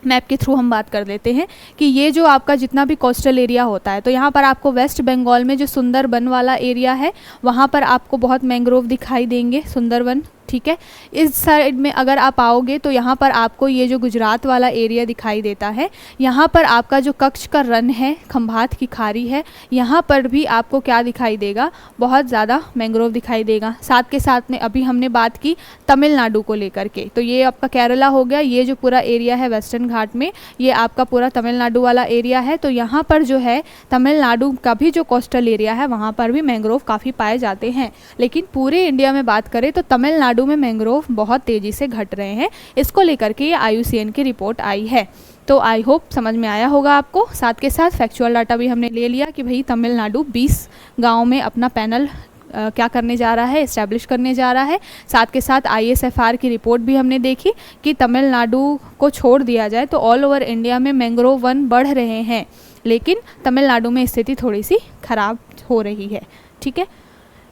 मैप के थ्रू हम बात कर लेते हैं कि ये जो आपका जितना भी कोस्टल एरिया होता है, तो यहाँ पर आपको वेस्ट बंगाल में जो सुंदरबन वाला एरिया है वहाँ पर आपको बहुत मैंग्रोव दिखाई देंगे, सुंदरबन, ठीक है। इस साइड में अगर आप आओगे तो यहाँ पर आपको ये जो गुजरात वाला एरिया दिखाई देता है, यहाँ पर आपका जो कच्छ का रन है, खंभात की खाड़ी है, यहाँ पर भी आपको क्या दिखाई देगा, बहुत ज़्यादा मैंग्रोव दिखाई देगा। साथ के साथ में अभी हमने बात की तमिलनाडु को लेकर के, तो ये आपका केरला हो गया, ये जो पूरा एरिया है वेस्टर्न घाट में, ये आपका पूरा तमिलनाडु वाला एरिया है। तो यहाँ पर जो है तमिलनाडु का भी जो कोस्टल एरिया है वहाँ पर भी मैंग्रोव काफ़ी पाए जाते हैं। लेकिन पूरे इंडिया में बात करें तो तमिलनाडु में मैंग्रोव बहुत तेज़ी से घट रहे हैं। इसको लेकर के ये IUCN की रिपोर्ट आई है। तो आई होप समझ में आया होगा आपको। साथ के साथ फैक्चुअल डाटा भी हमने ले लिया कि भाई तमिलनाडु 20 गाँव में अपना पैनल क्या करने जा रहा है, इस्टेब्लिश करने जा रहा है। साथ के साथ ISFR की रिपोर्ट भी हमने देखी कि तमिलनाडु को छोड़ दिया जाए तो ऑल ओवर इंडिया में मैंग्रोव वन बढ़ रहे हैं, लेकिन तमिलनाडु में स्थिति थोड़ी सी खराब हो रही है, ठीक है।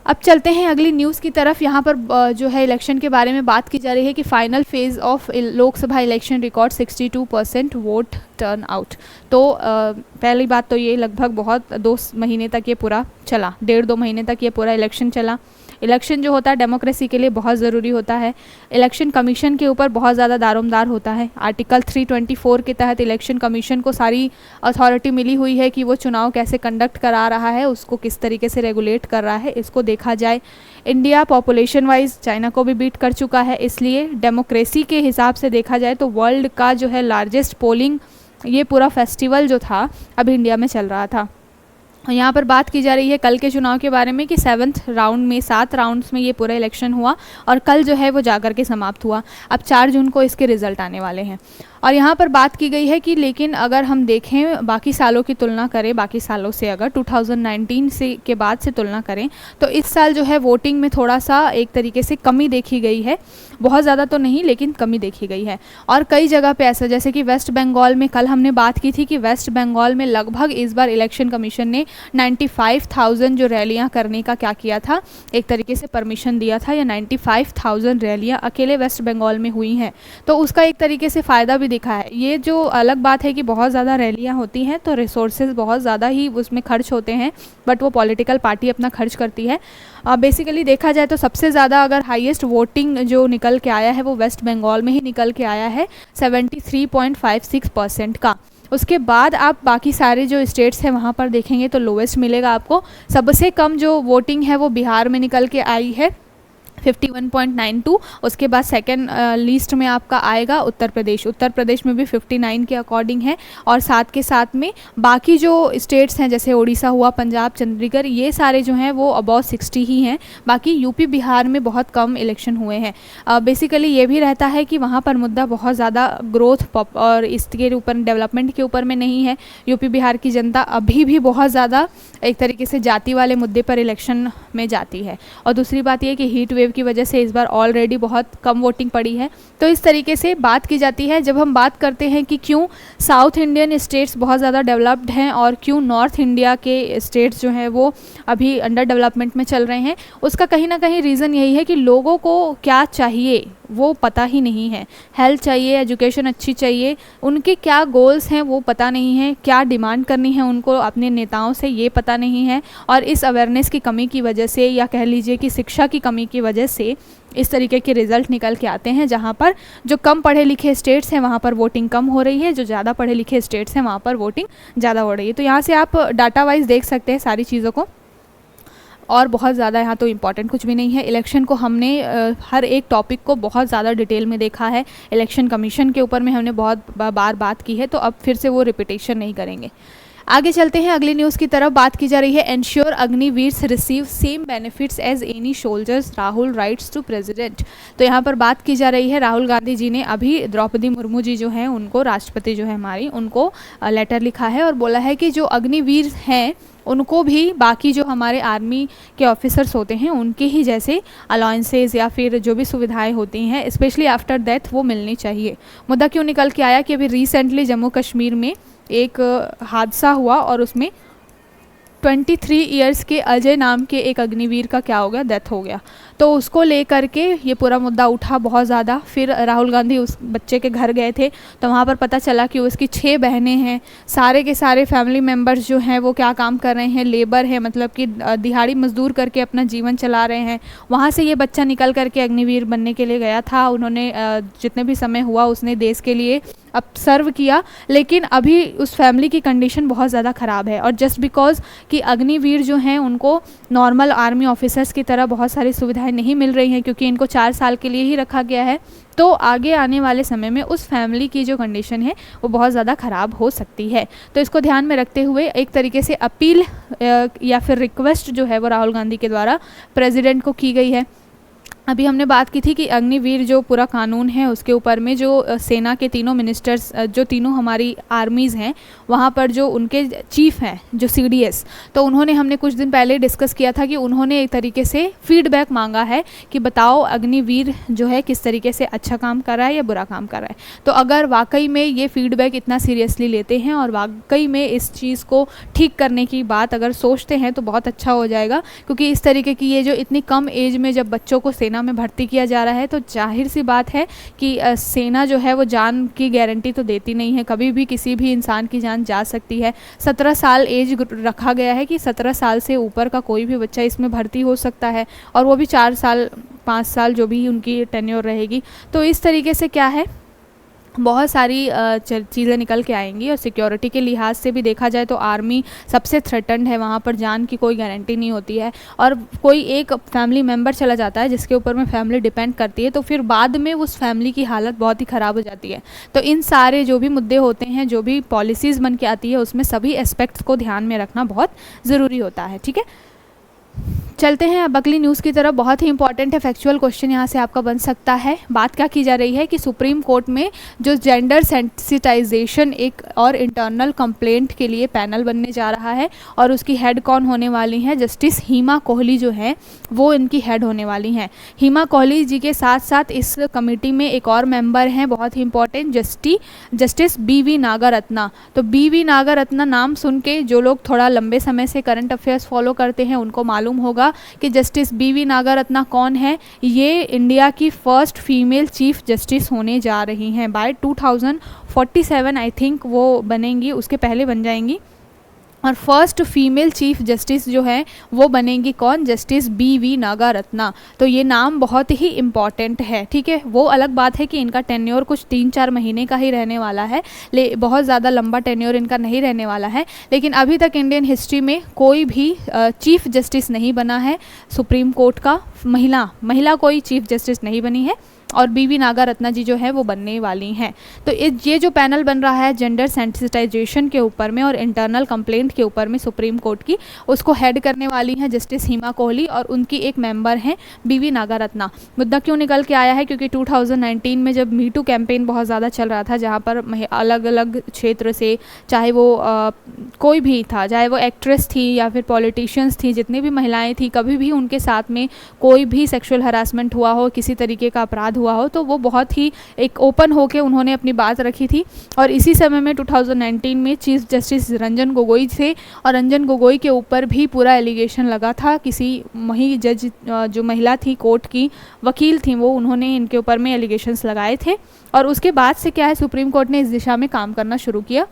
अब चलते हैं अगली न्यूज़ की तरफ। यहाँ पर जो है इलेक्शन के बारे में बात की जा रही है कि final phase of Lok Sabha election record 62% vote turn out. तो पहली बात तो ये लगभग बहुत 2 महीने तक ये पूरा चला, 1.5-2 महीने तक ये पूरा इलेक्शन चला। इलेक्शन जो होता है डेमोक्रेसी के लिए बहुत ज़रूरी होता है। इलेक्शन कमीशन के ऊपर बहुत ज़्यादा दारोमदार होता है। आर्टिकल 324 के तहत इलेक्शन कमीशन को सारी अथॉरिटी मिली हुई है कि वो चुनाव कैसे कंडक्ट करा रहा है, उसको किस तरीके से रेगुलेट कर रहा है। इसको देखा जाए, इंडिया पॉपुलेशन वाइज चाइना को भी बीट कर चुका है, इसलिए डेमोक्रेसी के हिसाब से देखा जाए तो वर्ल्ड का जो है लार्जेस्ट पोलिंग ये पूरा फेस्टिवल जो था अभी इंडिया में चल रहा था। यहाँ पर बात की जा रही है कल के चुनाव के बारे में कि 7th राउंड में 7 राउंड्स में ये पूरा इलेक्शन हुआ और कल जो है वो जाकर के समाप्त हुआ। अब 4 जून को इसके रिज़ल्ट आने वाले हैं। और यहाँ पर बात की गई है कि लेकिन अगर हम देखें बाकी सालों की तुलना करें, बाकी सालों से अगर 2019 से के बाद से तुलना करें तो इस साल जो है वोटिंग में थोड़ा सा एक तरीके से कमी देखी गई है। बहुत ज़्यादा तो नहीं, लेकिन कमी देखी गई है। और कई जगह पे ऐसा, जैसे कि वेस्ट बंगाल में कल हमने बात की थी कि वेस्ट बंगाल में लगभग इस बार इलेक्शन कमीशन ने 95,000 जो रैलियाँ करने का क्या किया था, एक तरीके से परमिशन दिया था, या 95,000 रैलियाँ अकेले वेस्ट बंगाल में हुई हैं। तो उसका एक तरीके से फ़ायदा भी दिखा है। ये जो अलग बात है कि बहुत ज़्यादा रैलियाँ होती हैं तो रिसोर्सेज बहुत ज़्यादा ही उसमें खर्च होते हैं, बट वो पॉलिटिकल पार्टी अपना खर्च करती है। बेसिकली देखा जाए तो सबसे ज़्यादा अगर हाईएस्ट वोटिंग जो निकल के आया है वो वेस्ट बंगाल में ही निकल के आया है 73.56% का। उसके बाद आप बाकी सारे जो स्टेट्स हैं वहाँ पर देखेंगे तो लोवेस्ट मिलेगा आपको। सबसे कम जो वोटिंग है वो बिहार में निकल के आई है 51.92। उसके बाद सेकंड लिस्ट में आपका आएगा उत्तर प्रदेश में भी 59 के अकॉर्डिंग है। और साथ के साथ में बाकी जो स्टेट्स हैं जैसे उड़ीसा हुआ, पंजाब, चंडीगढ़, ये सारे जो हैं वो अबाउट 60 ही हैं। बाकी यूपी बिहार में बहुत कम इलेक्शन हुए हैं। बेसिकली ये भी रहता है कि वहाँ पर मुद्दा बहुत ज़्यादा ग्रोथ और इसके ऊपर डेवलपमेंट के ऊपर में नहीं है। यूपी बिहार की जनता अभी भी बहुत ज़्यादा एक तरीके से जाति वाले मुद्दे पर इलेक्शन में जाती है। और दूसरी बात यह कि हीट वेव की वजह से इस बार ऑलरेडी बहुत कम वोटिंग पड़ी है। तो इस तरीके से बात की जाती है। जब हम बात करते हैं कि क्यों साउथ इंडियन स्टेट्स बहुत ज़्यादा डेवलप्ड हैं और क्यों नॉर्थ इंडिया के स्टेट्स जो हैं वो अभी अंडर डेवलपमेंट में चल रहे हैं, उसका कहीं ना कहीं रीज़न यही है कि लोगों को क्या चाहिए वो पता ही नहीं है। हेल्थ चाहिए, एजुकेशन अच्छी चाहिए, उनके क्या गोल्स हैं वो पता नहीं है, क्या डिमांड करनी है उनको अपने नेताओं से ये पता नहीं है। और इस अवेयरनेस की कमी की वजह से, या कह लीजिए कि शिक्षा की कमी की वजह से इस तरीके के रिज़ल्ट निकल के आते हैं, जहाँ पर जो कम पढ़े लिखे स्टेट्स हैं वहाँ पर वोटिंग कम हो रही है, जो ज़्यादा पढ़े लिखे स्टेट्स हैं वहाँ पर वोटिंग ज़्यादा हो रही है। तो यहाँ से आप डाटा वाइज देख सकते हैं सारी चीज़ों को। और बहुत ज़्यादा यहाँ तो इम्पॉर्टेंट कुछ भी नहीं है। इलेक्शन को हमने हर एक टॉपिक को बहुत ज़्यादा डिटेल में देखा है। इलेक्शन कमीशन के ऊपर में हमने बहुत बार बात की है, तो अब फिर से वो रिपीटेशन नहीं करेंगे। आगे चलते हैं अगली न्यूज़ की तरफ। बात की जा रही है ensure Agniveers receive same benefits as any soldiers, Rahul writes to president. तो यहाँ पर बात की जा रही है राहुल गांधी जी ने अभी द्रौपदी मुर्मू जी जो हैं उनको, राष्ट्रपति जो है हमारी, उनको लेटर लिखा है और बोला है कि जो अग्निवीर हैं उनको भी बाकी जो हमारे आर्मी के ऑफिसर्स होते हैं उनके ही जैसे अलाउंसेस या फिर जो भी सुविधाएं होती हैं स्पेशली आफ्टर डेथ वो मिलनी चाहिए। मुद्दा क्यों निकल के आया कि अभी रिसेंटली जम्मू कश्मीर में एक हादसा हुआ और उसमें 23 इयर्स के अजय नाम के एक अग्निवीर का क्या हो गया, डेथ हो गया। तो उसको लेकर के ये पूरा मुद्दा उठा बहुत ज़्यादा। फिर राहुल गांधी उस बच्चे के घर गए थे तो वहाँ पर पता चला कि उसकी 6 बहनें हैं, सारे के सारे फैमिली मेम्बर्स जो हैं वो क्या काम कर रहे हैं, लेबर है, मतलब कि दिहाड़ी मजदूर करके अपना जीवन चला रहे हैं। वहाँ से ये बच्चा निकल करके अग्निवीर बनने के लिए गया था। उन्होंने जितने भी समय हुआ उसने देश के लिए अब सर्व किया, लेकिन अभी उस फैमिली की कंडीशन बहुत ज़्यादा ख़राब है। और जस्ट बिकॉज कि अग्निवीर जो हैं उनको नॉर्मल आर्मी ऑफिसर्स की तरह बहुत सारी सुविधाएं नहीं मिल रही हैं क्योंकि इनको 4 साल के लिए ही रखा गया है, तो आगे आने वाले समय में उस फैमिली की जो कंडीशन है वो बहुत ज़्यादा ख़राब हो सकती है। तो इसको ध्यान में रखते हुए एक तरीके से अपील या फिर रिक्वेस्ट जो है वो राहुल गांधी के द्वारा प्रेसिडेंट को की गई है। अभी हमने बात की थी कि अग्निवीर जो पूरा कानून है उसके ऊपर में जो सेना के तीनों मिनिस्टर्स जो तीनों हमारी आर्मीज़ हैं वहाँ पर जो उनके चीफ हैं जो CDS, तो उन्होंने हमने कुछ दिन पहले डिस्कस किया था कि उन्होंने एक तरीके से फीडबैक मांगा है कि बताओ अग्निवीर जो है किस तरीके से अच्छा काम कर रहा है या बुरा काम कर रहा है। तो अगर वाकई में ये फीडबैक इतना सीरियसली लेते हैं और वाकई में इस चीज़ को ठीक करने की बात अगर सोचते हैं तो बहुत अच्छा हो जाएगा, क्योंकि इस तरीके की ये जो इतनी कम एज में जब बच्चों को सेना में भर्ती किया जा रहा है तो जाहिर सी बात है कि सेना जो है वो जान की गारंटी तो देती नहीं है, कभी भी किसी भी इंसान की जान जा सकती है। 17 साल एज रखा गया है कि 17 साल से ऊपर का कोई भी बच्चा इसमें भर्ती हो सकता है, और वो भी 4 साल 5 साल जो भी उनकी टेन्योर रहेगी। तो इस तरीके से क्या है बहुत सारी चीज़ें निकल के आएंगी। और सिक्योरिटी के लिहाज से भी देखा जाए तो आर्मी सबसे थ्रेटन्ड है, वहाँ पर जान की कोई गारंटी नहीं होती है, और कोई एक फैमिली मेम्बर चला जाता है जिसके ऊपर में फैमिली डिपेंड करती है तो फिर बाद में उस फैमिली की हालत बहुत ही ख़राब हो जाती है। तो इन सारे जो भी मुद्दे होते हैं, जो भी पॉलिसीज़ बन के आती है, उसमें सभी एस्पेक्ट्स को ध्यान में रखना बहुत ज़रूरी होता है। ठीक है, चलते हैं अब अगली न्यूज़ की तरफ। बहुत ही इंपॉर्टेंट है, फैक्चुअल क्वेश्चन यहाँ से आपका बन सकता है। बात क्या की जा रही है कि सुप्रीम कोर्ट में जो जेंडर सेंसिटाइजेशन एक और इंटरनल कंप्लेंट के लिए पैनल बनने जा रहा है, और उसकी हेड कौन होने वाली हैं, जस्टिस हिमा कोहली जो हैं वो इनकी हेड होने वाली हैं। हिमा कोहली जी के साथ साथ इस कमेटी में एक और मेंबर हैं बहुत ही इंपॉर्टेंट, जस्टिस BV नागरत्ना। तो BV नागरत्ना नाम सुन के जो लोग थोड़ा लंबे समय से करंट अफेयर्स फॉलो करते हैं उनको मालूम होगा कि जस्टिस BV नागरत्ना कौन है। ये इंडिया की फर्स्ट फीमेल चीफ जस्टिस होने जा रही हैं। बाय 2047 आई थिंक वो बनेंगी, उसके पहले बन जाएंगी। और फर्स्ट फीमेल चीफ जस्टिस जो है वो बनेंगी कौन, जस्टिस BV नागरत्ना। तो ये नाम बहुत ही इम्पॉर्टेंट है। ठीक है, वो अलग बात है कि इनका टेन्योर कुछ 3-4 महीने का ही रहने वाला है, बहुत ज़्यादा लंबा टेन्योर इनका नहीं रहने वाला है। लेकिन अभी तक इंडियन हिस्ट्री में कोई भी चीफ जस्टिस नहीं बना है सुप्रीम कोर्ट का, महिला कोई चीफ जस्टिस नहीं बनी है, और BV नागरत्ना जी जो है वो बनने वाली हैं। तो ये जो पैनल बन रहा है जेंडर सेंसिटाइजेशन के ऊपर में और इंटरनल कंप्लेंट के ऊपर में सुप्रीम कोर्ट की, उसको हेड करने वाली हैं जस्टिस हिमा कोहली, और उनकी एक मेंबर हैं BV नागरत्ना। मुद्दा क्यों निकल के आया है, क्योंकि 2019 में जब मीटू कैंपेन बहुत ज़्यादा चल रहा था, जहाँ पर अलग अलग क्षेत्र से, चाहे वो कोई भी था, चाहे वो एक्ट्रेस थी या फिर पॉलिटिशियंस थी, जितनी भी महिलाएँ थी, कभी भी उनके साथ में कोई भी सेक्सुअल हरासमेंट हुआ हो, किसी तरीके का अपराध हुआ हो, तो वो बहुत ही एक ओपन होके उन्होंने अपनी बात रखी थी। और इसी समय में 2019 में चीफ जस्टिस रंजन गोगोई थे, और रंजन गोगोई के ऊपर भी पूरा एलिगेशन लगा था। किसी जज जो महिला थी, कोर्ट की वकील थी, वो उन्होंने इनके ऊपर में एलिगेशंस लगाए थे। और उसके बाद से क्या है, सुप्रीम कोर्ट ने इस दिशा में काम करना शुरू किया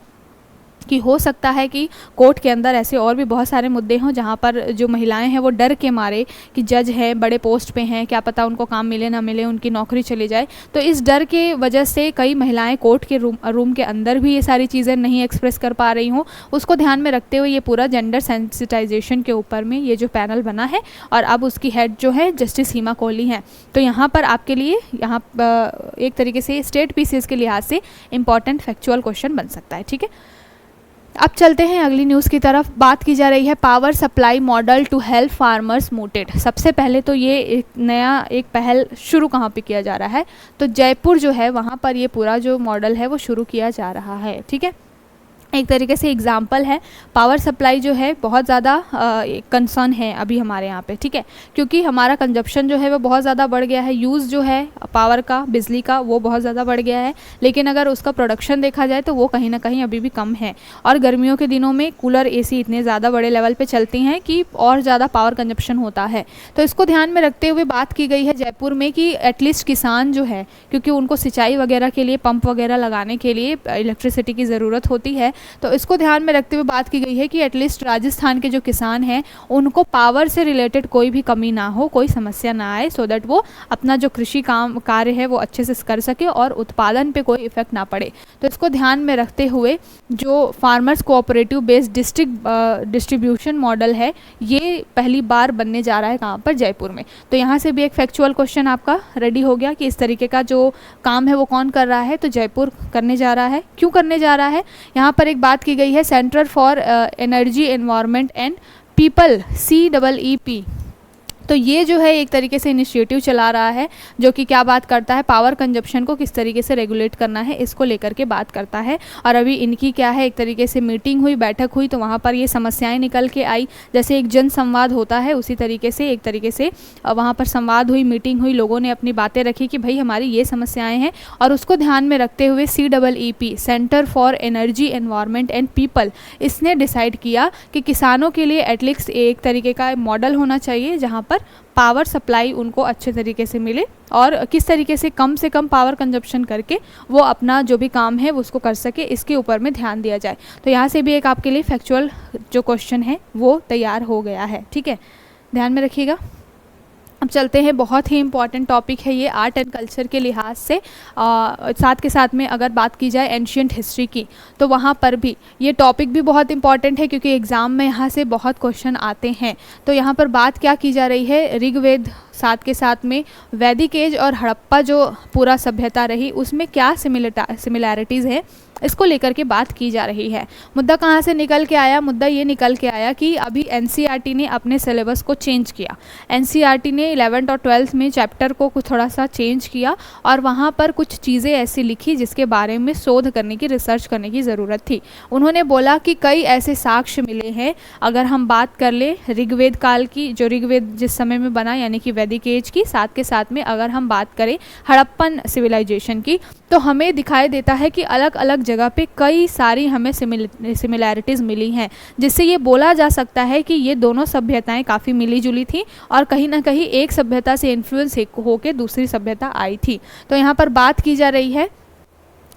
कि हो सकता है कि कोर्ट के अंदर ऐसे और भी बहुत सारे मुद्दे हों जहाँ पर जो महिलाएं हैं वो डर के मारे कि जज हैं, बड़े पोस्ट पे हैं, क्या पता उनको काम मिले ना मिले, उनकी नौकरी चली जाए, तो इस डर के वजह से कई महिलाएं कोर्ट के रूम के अंदर भी ये सारी चीज़ें नहीं एक्सप्रेस कर पा रही हों। उसको ध्यान में रखते हुए ये पूरा जेंडर सेंसिटाइजेशन के ऊपर में ये जो पैनल बना है, और अब उसकी हेड जो है जस्टिस हिमा कोहली हैं। तो यहाँ पर आपके लिए यहाँ एक तरीके से स्टेट पीसीएस के लिहाज से इंपॉर्टेंट फैक्चुअल क्वेश्चन बन सकता है। ठीक है, अब चलते हैं अगली न्यूज़ की तरफ। बात की जा रही है power supply model to help farmers mooted. सबसे पहले तो ये एक नया पहल शुरू कहाँ पे किया जा रहा है, तो जयपुर जो है वहाँ पर ये पूरा जो मॉडल है वो शुरू किया जा रहा है। ठीक है, एक तरीके से एग्जाम्पल है। पावर सप्लाई जो है बहुत ज़्यादा कंसर्न है अभी हमारे यहाँ पे, ठीक है, क्योंकि हमारा कंजप्शन जो है वो बहुत ज़्यादा बढ़ गया है, यूज़ जो है पावर का, बिजली का, वो बहुत ज़्यादा बढ़ गया है। लेकिन अगर उसका प्रोडक्शन देखा जाए तो वो कहीं ना कहीं अभी भी कम है। और गर्मियों के दिनों में कूलर AC इतने ज़्यादा बड़े लेवल पर चलती हैं कि और ज़्यादा पावर कंजप्शन होता है। तो इसको ध्यान में रखते हुए बात की गई है जयपुर में कि एटलीस्ट किसान जो है, क्योंकि उनको सिंचाई वगैरह के लिए पंप वगैरह लगाने के लिए इलेक्ट्रिसिटी की ज़रूरत होती है, तो इसको ध्यान में रखते हुए बात की गई है कि एटलीस्ट राजस्थान के जो किसान हैं उनको पावर से रिलेटेड कोई भी कमी ना हो, कोई समस्या ना आए, सो दैट वो अपना जो कृषि कार्य है वो अच्छे से कर सके और उत्पादन पे कोई इफेक्ट ना पड़े। तो इसको ध्यान में रखते हुए जो farmers cooperative based distribution model है ये पहली बार बनने जा रहा है कहाँ पर, जयपुर में। तो यहाँ से भी एक फैक्चुअल क्वेश्चन आपका रेडी हो गया कि इस तरीके का जो काम है वो कौन कर रहा है, तो जयपुर करने जा रहा है। क्यों करने जा रहा है, यहाँ पर एक बात की गई है, centre for energy environment and people, CEEP। तो ये जो है एक तरीके से इनिशिएटिव चला रहा है जो कि क्या बात करता है, पावर कंजप्शन को किस तरीके से रेगुलेट करना है इसको लेकर के बात करता है। और अभी इनकी क्या है, एक तरीके से मीटिंग हुई, बैठक हुई, तो वहाँ पर ये समस्याएं निकल के आई। जैसे एक जन संवाद होता है उसी तरीके से एक तरीके से वहाँ पर संवाद हुई, मीटिंग हुई, लोगों ने अपनी बातें रखी कि भाई हमारी ये समस्याएँ हैं। और उसको ध्यान में रखते हुए CEEP, centre for energy environment and people, इसने डिसाइड किया कि किसानों के लिए एटलीस्ट एक तरीके का मॉडल होना चाहिए जहाँ पर पावर सप्लाई उनको अच्छे तरीके से मिले और किस तरीके से कम पावर कंजप्शन करके वो अपना जो भी काम है वो उसको कर सके, इसके ऊपर में ध्यान दिया जाए। तो यहाँ से भी एक आपके लिए फैक्चुअल जो क्वेश्चन है वो तैयार हो गया है, ठीक है, ध्यान में रखिएगा। अब चलते हैं, बहुत ही इंपॉर्टेंट टॉपिक है ये आर्ट एंड कल्चर के लिहाज से। साथ के साथ में अगर बात की जाए एंशियंट हिस्ट्री की तो वहाँ पर भी ये टॉपिक भी बहुत इंपॉर्टेंट है क्योंकि एग्ज़ाम में यहाँ से बहुत क्वेश्चन आते हैं। तो यहाँ पर बात क्या की जा रही है, ऋग्वेद, साथ के साथ में वैदिक एज और हड़प्पा जो पूरा सभ्यता रही उसमें क्या सिमिलैरिटीज़ है, इसको लेकर के बात की जा रही है। मुद्दा कहाँ से निकल के आया, मुद्दा ये निकल के आया कि अभी NCERT ने अपने सिलेबस को चेंज किया। NCERT ने 11th और 12th में चैप्टर को कुछ थोड़ा सा चेंज किया और वहाँ पर कुछ चीज़ें ऐसी लिखी जिसके बारे में शोध करने की, रिसर्च करने की ज़रूरत थी। उन्होंने बोला कि कई ऐसे साक्ष्य मिले हैं, अगर हम बात कर ले ऋग्वेद काल की, जो ऋग्वेद जिस समय में बना यानी कि वैदिक एज की, साथ के साथ में अगर हम बात करें हड़प्पन सिविलाइजेशन की, तो हमें दिखाई देता है कि अलग अलग जगह पे कई सारी हमें सिमिलैरिटीज़ मिली हैं, जिससे ये बोला जा सकता है कि ये दोनों सभ्यताएं काफ़ी मिली जुली थी और कहीं ना कहीं एक सभ्यता से इन्फ्लुएंस होकर दूसरी सभ्यता आई थी। तो यहाँ पर बात की जा रही है,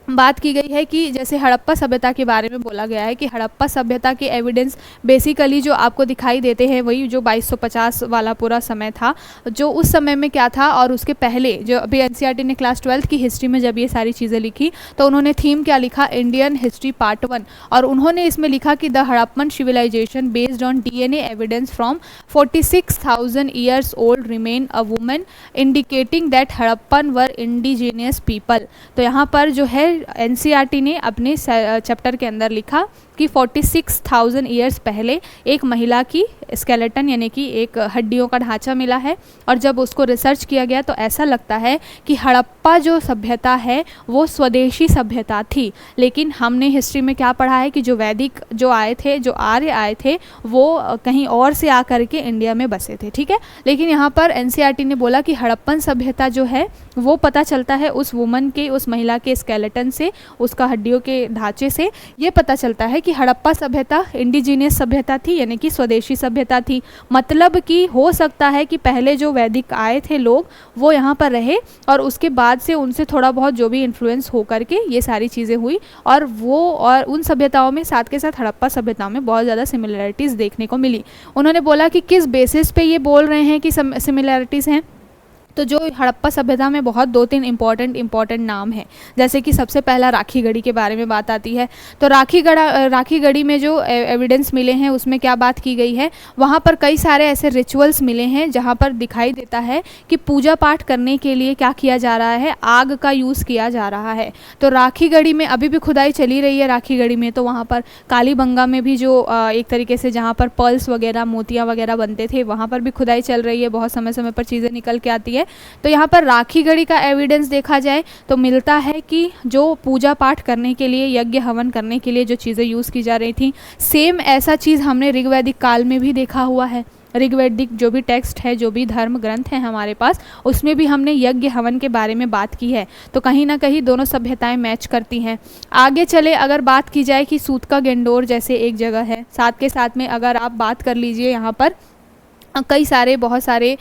बात की गई है कि जैसे हड़प्पा सभ्यता के बारे में बोला गया है कि हड़प्पा सभ्यता के एविडेंस बेसिकली जो आपको दिखाई देते हैं वही जो 2250 वाला पूरा समय था, जो उस समय में क्या था। और उसके पहले जो अभी NCERT ने क्लास 12th की हिस्ट्री में जब ये सारी चीज़ें लिखी तो उन्होंने थीम क्या लिखा, इंडियन हिस्ट्री पार्ट 1, और उन्होंने इसमें लिखा कि the Harappan civilisation based on DNA evidence from 46,000 years old remain a women indicating that Harappan were indigenous people. तो यहाँ पर जो है NCERT ने अपने चैप्टर के अंदर लिखा कि 46,000 ईयर्स पहले एक महिला की स्केलेटन यानी कि एक हड्डियों का ढांचा मिला है। और जब उसको रिसर्च किया गया तो ऐसा लगता है कि हड़प्पा जो सभ्यता है वो स्वदेशी सभ्यता थी, लेकिन हमने हिस्ट्री में क्या पढ़ा है कि जो वैदिक जो आए थे, जो आर्य आए थे, वो कहीं और से आकर के इंडिया में बसे थे, ठीक है। लेकिन यहाँ पर NCERT ने बोला कि हड़प्पन सभ्यता जो है वो पता चलता है उस वुमन के, उस महिला के स्केलेटन से, उसका हड्डियों के ढांचे से ये पता चलता है कि हड़प्पा सभ्यता इंडिजीनियस सभ्यता थी यानी कि स्वदेशी सभ्यता थी। मतलब कि हो सकता है कि पहले जो वैदिक आए थे लोग वो यहाँ पर रहे और उसके बाद से उनसे थोड़ा बहुत जो भी इन्फ्लुएंस हो करके ये सारी चीज़ें हुई और वो और उन सभ्यताओं में साथ के साथ हड़प्पा सभ्यताओं में बहुत ज़्यादा सिमिलैरिटीज़ देखने को मिली। उन्होंने बोला कि किस बेसिस पे ये बोल रहे हैं कि सिमिलैरिटीज़ हैं, तो जो हड़प्पा सभ्यता में बहुत 2-3 इम्पॉर्टेंट नाम हैं, जैसे कि सबसे पहला राखी गढ़ी के बारे में बात आती है। तो राखी गढ़ी में जो एविडेंस मिले हैं उसमें क्या बात की गई है, वहाँ पर कई सारे ऐसे रिचुअल्स मिले हैं जहाँ पर दिखाई देता है कि पूजा पाठ करने के लिए क्या किया जा रहा है, आग का यूज़ किया जा रहा है। तो राखी गढ़ी में अभी भी खुदाई चली रही है राखी गढ़ी में, तो वहाँ पर कालीबंगा में भी जो एक तरीके से जहाँ पर पर्ल्स वगैरह, मोतियाँ वगैरह बनते थे, वहाँ पर भी खुदाई चल रही है, बहुत समय समय पर चीज़ें निकल के आती है। है। तो यहाँ पर राखी गढ़ी का एविडेंस देखा जाए तो मिलता है कि जो पूजा पाठ करने के लिए, यज्ञ हवन करने के लिए जो चीज़ें यूज़ की जा रही थी, सेम ऐसा चीज़ हमने ऋग्वैदिक काल में भी देखा हुआ है। ऋग्वैदिक जो भी टेक्स्ट है, जो भी धर्म ग्रंथ है हमारे पास, उसमें भी हमने यज्ञ हवन के बारे में बात की है। तो कहीं ना कहीं दोनों सभ्यताएं मैच करती हैं। आगे चले अगर बात की जाए कि सूत का गेंडोर जैसे एक जगह है, साथ के साथ में अगर आप बात कर लीजिए यहाँ पर कई सारे बहुत सारे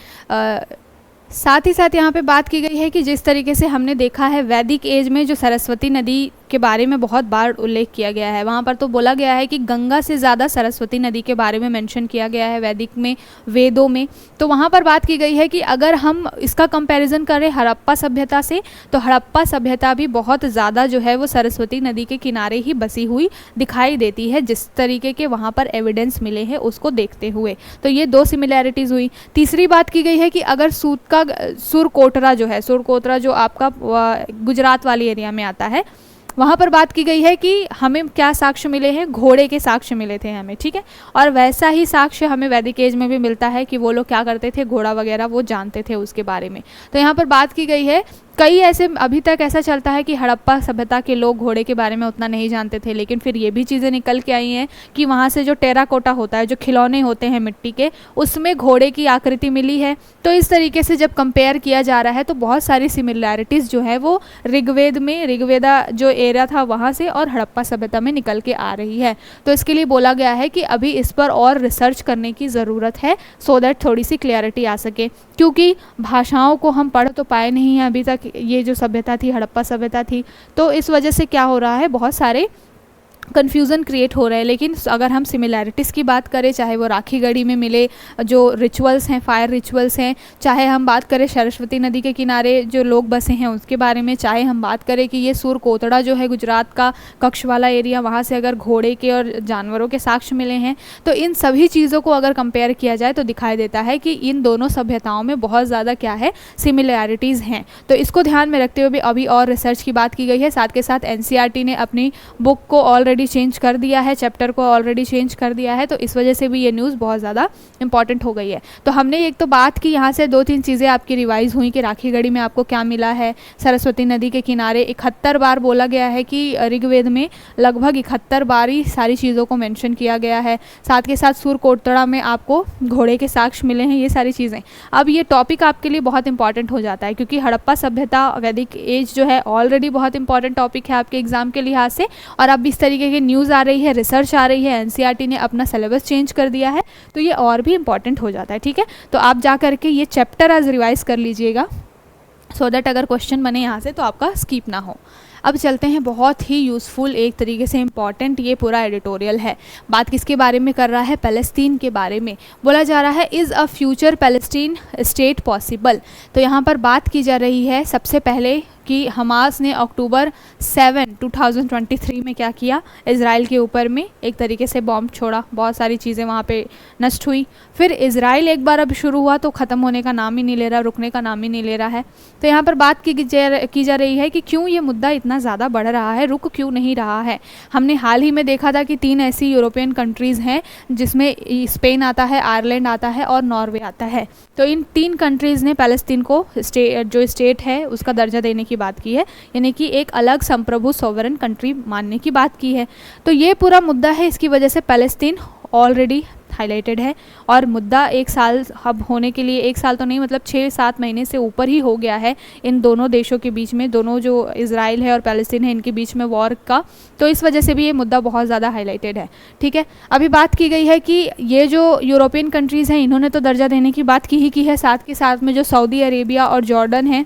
साथ ही साथ यहाँ पे बात की गई है कि जिस तरीके से हमने देखा है वैदिक एज में जो सरस्वती नदी के बारे में बहुत बार उल्लेख किया गया है, वहाँ पर तो बोला गया है कि गंगा से ज़्यादा सरस्वती नदी के बारे में मेंशन किया गया है वैदिक में, वेदों में। तो वहाँ पर बात की गई है कि अगर हम इसका कंपैरिजन करें हड़प्पा सभ्यता से, तो हड़प्पा सभ्यता भी बहुत ज़्यादा जो है वो सरस्वती नदी के किनारे ही बसी हुई दिखाई देती है, जिस तरीके के वहाँ पर एविडेंस मिले हैं उसको देखते हुए। तो ये दो सिमिलैरिटीज़ हुई। तीसरी बात की गई है कि अगर सुरकोटरा जो है, सुरकोटरा जो आपका गुजरात वाली एरिया में आता है, वहाँ पर बात की गई है कि हमें क्या साक्ष्य मिले हैं, घोड़े के साक्ष्य मिले थे हमें, ठीक है। और वैसा ही साक्ष्य हमें वैदिक एज में भी मिलता है कि वो लोग क्या करते थे, घोड़ा वगैरह वो जानते थे उसके बारे में। तो यहाँ पर बात की गई है, कई ऐसे अभी तक ऐसा चलता है कि हड़प्पा सभ्यता के लोग घोड़े के बारे में उतना नहीं जानते थे, लेकिन फिर ये भी चीज़ें निकल के आई हैं कि वहाँ से जो टेराकोटा होता है, जो खिलौने होते हैं मिट्टी के, उसमें घोड़े की आकृति मिली है। तो इस तरीके से जब कंपेयर किया जा रहा है तो बहुत सारी सिमिलैरिटीज़ जो है वो ऋग्वेद में, ऋग्वेदा जो एरिया था वहाँ से और हड़प्पा सभ्यता में निकल के आ रही है। तो इसके लिए बोला गया है कि अभी इस पर और रिसर्च करने की ज़रूरत है, सो दैट थोड़ी सी क्लियरिटी आ सके, क्योंकि भाषाओं को हम पढ़ तो पाए नहीं हैं अभी तक, ये जो सभ्यता थी हड़प्पा सभ्यता थी। तो इस वजह से क्या हो रहा है, बहुत सारे कन्फ्यूज़न क्रिएट हो रहा है। लेकिन अगर हम सिमिलैरिटीज़ की बात करें, चाहे वो राखी गढ़ी में मिले जो रिचुअल्स हैं, फायर रिचुअल्स हैं, चाहे हम बात करें सरस्वती नदी के किनारे जो लोग बसे हैं उसके बारे में, चाहे हम बात करें कि ये सुरकोटड़ा जो है गुजरात का कच्छ वाला एरिया, वहाँ से अगर घोड़े के और जानवरों के साक्ष्य मिले हैं, तो इन सभी चीज़ों को अगर कंपेयर किया जाए तो दिखाई देता है कि इन दोनों सभ्यताओं में बहुत ज़्यादा क्या है, सिमिलैरिटीज़ हैं। तो इसको ध्यान में रखते हुए भी अभी और रिसर्च की बात की गई है। साथ के साथ NCERT ने अपनी बुक को ऑलरेडी चेंज कर दिया है, चैप्टर को ऑलरेडी चेंज कर दिया है, तो इस वजह से भी ये न्यूज़ बहुत ज़्यादा इंपॉर्टेंट हो गई है। तो हमने एक तो बात की, यहाँ से 2-3 चीज़ें आपकी रिवाइज हुई कि राखी गढ़ी में आपको क्या मिला है। सरस्वती नदी के किनारे 71 बार बोला गया है कि ऋग्वेद में लगभग 71 बार ही सारी चीज़ों को मेंशन किया गया है। साथ के साथ सुरकोटड़ा में आपको घोड़े के साक्ष्य मिले हैं, ये सारी चीज़ें। अब ये टॉपिक आपके लिए बहुत इंपॉर्टेंट हो जाता है, क्योंकि हड़प्पा सभ्यता, वैदिक एज जो है ऑलरेडी बहुत इंपॉर्टेंट टॉपिक है आपके एग्जाम के लिहाज से, और अब इस तरीके की न्यूज़ आ रही है, रिसर्च आ रही है, NCERT ने अपना सिलेबस चेंज कर दिया है, तो ये और भी इंपॉर्टेंट हो जाता है, ठीक है। तो आप जा करके ये चैप्टर आज रिवाइज कर लीजिएगा, सो दैट अगर क्वेश्चन बने यहाँ से तो आपका स्किप ना हो। अब चलते हैं, बहुत ही यूज़फुल, एक तरीके से इम्पॉर्टेंट ये पूरा एडिटोरियल है। बात किसके बारे में कर रहा है, पैलेस्टीन के बारे में। बोला जा रहा है is a future Palestine state possible. तो यहाँ पर बात की जा रही है सबसे पहले कि हमास ने अक्टूबर 7, 2023 में क्या किया, इज़राइल के ऊपर में एक तरीके से बॉम्ब छोड़ा, बहुत सारी चीज़ें वहाँ पे नष्ट हुई। फिर इज़राइल एक बार अब शुरू हुआ तो ख़त्म होने का नाम ही नहीं ले रहा, रुकने का नाम ही नहीं ले रहा है। तो यहाँ पर बात की जा रही है कि क्यों ये मुद्दा इतना ज़्यादा बढ़ रहा है, रुक क्यों नहीं रहा है। हमने हाल ही में देखा था कि 3 ऐसी यूरोपियन कंट्रीज़ हैं जिसमें स्पेन आता है, आयरलैंड आता है और नॉर्वे आता है। तो इन 3 कंट्रीज़ ने पैलेस्टीन को जो स्टेट है उसका दर्जा देने की बात की है, यानी कि एक अलग संप्रभु सोवरेन कंट्री मानने की बात की है। तो ये पूरा मुद्दा है, इसकी वजह से पैलेस्टीन ऑलरेडी हाईलाइटेड है, और मुद्दा 1 साल अब होने के लिए, 1 साल तो नहीं, मतलब 6-7 महीने से ऊपर ही हो गया है इन दोनों देशों के बीच में, दोनों जो इज़राइल है और पैलेस्टीन है इनके बीच में वॉर का। तो इस वजह से भी ये मुद्दा बहुत ज़्यादा हाईलाइटेड है, ठीक है। अभी बात की गई है कि ये जो यूरोपियन कंट्रीज़ हैं इन्होंने तो दर्जा देने की बात की है, साथ के साथ में जो सऊदी अरेबिया और जॉर्डन है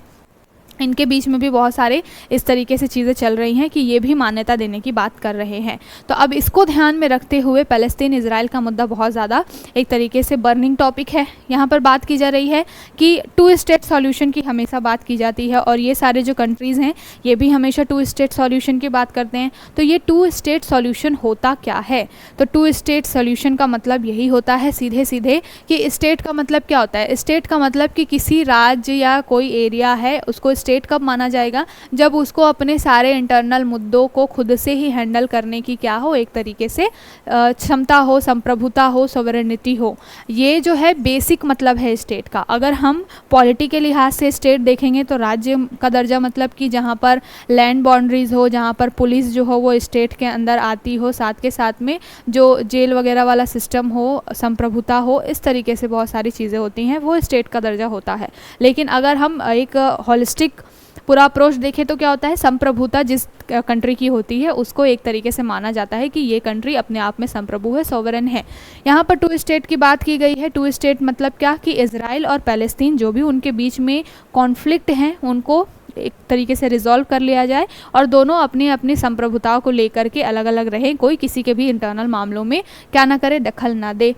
इनके बीच में भी बहुत सारे इस तरीके से चीज़ें चल रही हैं कि ये भी मान्यता देने की बात कर रहे हैं। तो अब इसको ध्यान में रखते हुए पैलेस्टीन इज़राइल का मुद्दा बहुत ज़्यादा एक तरीके से बर्निंग टॉपिक है। यहाँ पर बात की जा रही है कि 2 स्टेट सॉल्यूशन की हमेशा बात की जाती है, और ये सारे जो कंट्रीज़ हैं ये भी हमेशा 2 स्टेट सॉल्यूशन की बात करते हैं। तो ये 2 स्टेट सॉल्यूशन होता क्या है, तो 2 स्टेट सॉल्यूशन का मतलब यही होता है सीधे सीधे कि स्टेट का मतलब क्या होता है। स्टेट का मतलब कि किसी राज्य या कोई एरिया है उसको स्टेट कब माना जाएगा, जब उसको अपने सारे इंटरनल मुद्दों को खुद से ही हैंडल करने की क्या हो, एक तरीके से क्षमता हो, संप्रभुता हो, सॉवरेनिटी हो। ये जो है बेसिक मतलब है स्टेट का। अगर हम पॉलिटी के लिहाज से स्टेट देखेंगे तो राज्य का दर्जा मतलब कि जहाँ पर लैंड बाउंड्रीज हो, जहाँ पर पुलिस जो हो वो स्टेट के अंदर आती हो, साथ के साथ में जो जेल वगैरह वाला सिस्टम हो, संप्रभुता हो, इस तरीके से बहुत सारी चीज़ें होती हैं, वो स्टेट का दर्जा होता है। लेकिन अगर हम एक हॉलिस्टिक पूरा अप्रोच देखें तो क्या होता है, संप्रभुता जिस कंट्री की होती है उसको एक तरीके से माना जाता है कि ये कंट्री अपने आप में संप्रभु है, सॉवरेन है। यहाँ पर टू स्टेट की बात की गई है। टू स्टेट मतलब क्या कि इजराइल और पैलेस्तीन जो भी उनके बीच में कॉन्फ्लिक्ट हैं उनको एक तरीके से रिजॉल्व कर लिया जाए और दोनों अपनी अपनी संप्रभुताओं को लेकर के अलग अलग रहें, कोई किसी के भी इंटरनल मामलों में क्या ना करे, दखल ना दे,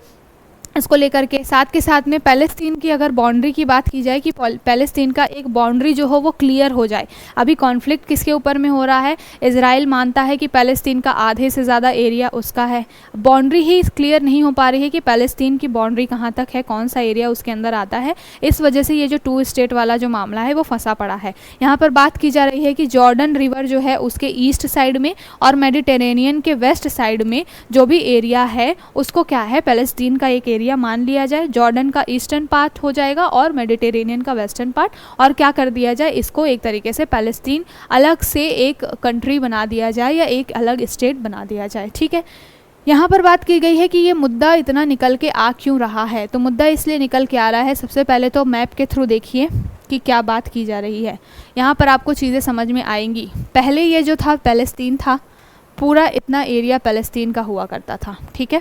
इसको लेकर के। साथ के साथ में पैलेस्तीन की अगर बाउंड्री की बात की जाए कि पैलेस्तीन का एक बाउंड्री जो हो वो क्लियर हो जाए। अभी कॉन्फ्लिक्ट किसके ऊपर में हो रहा है, इजराइल मानता है कि पैलेस्तीन का आधे से ज़्यादा एरिया उसका है, बाउंड्री ही क्लियर नहीं हो पा रही है कि पैलेस्तीन की बाउंड्री कहाँ तक है, कौन सा एरिया उसके अंदर आता है। इस वजह से ये जो टू स्टेट वाला जो मामला है वो फंसा पड़ा है। यहाँ पर बात की जा रही है कि जॉर्डन रिवर जो है उसके ईस्ट साइड में और मेडिटेरेनियन के वेस्ट साइड में जो भी एरिया है उसको क्या है, पैलेस्तीन का एक एरिया मान लिया जाए। जॉर्डन का ईस्टर्न पार्ट हो जाएगा और मेडिटेरेनियन का वेस्टर्न पार्ट, और क्या कर दिया जाए, इसको एक तरीके से पैलेस्तीन अलग से एक कंट्री बना दिया जाए या एक अलग स्टेट बना दिया जाए। ठीक है, यहाँ पर बात की गई है कि ये मुद्दा इतना निकल के आ क्यों रहा है। तो मुद्दा इसलिए निकल के आ रहा है, सबसे पहले तो मैप के थ्रू देखिए कि क्या बात की जा रही है। यहाँ पर आपको चीज़ें समझ में आएंगी। पहले ये जो था पैलेस्तीन था, पूरा इतना एरिया पैलेस्तीन का हुआ करता था। ठीक है,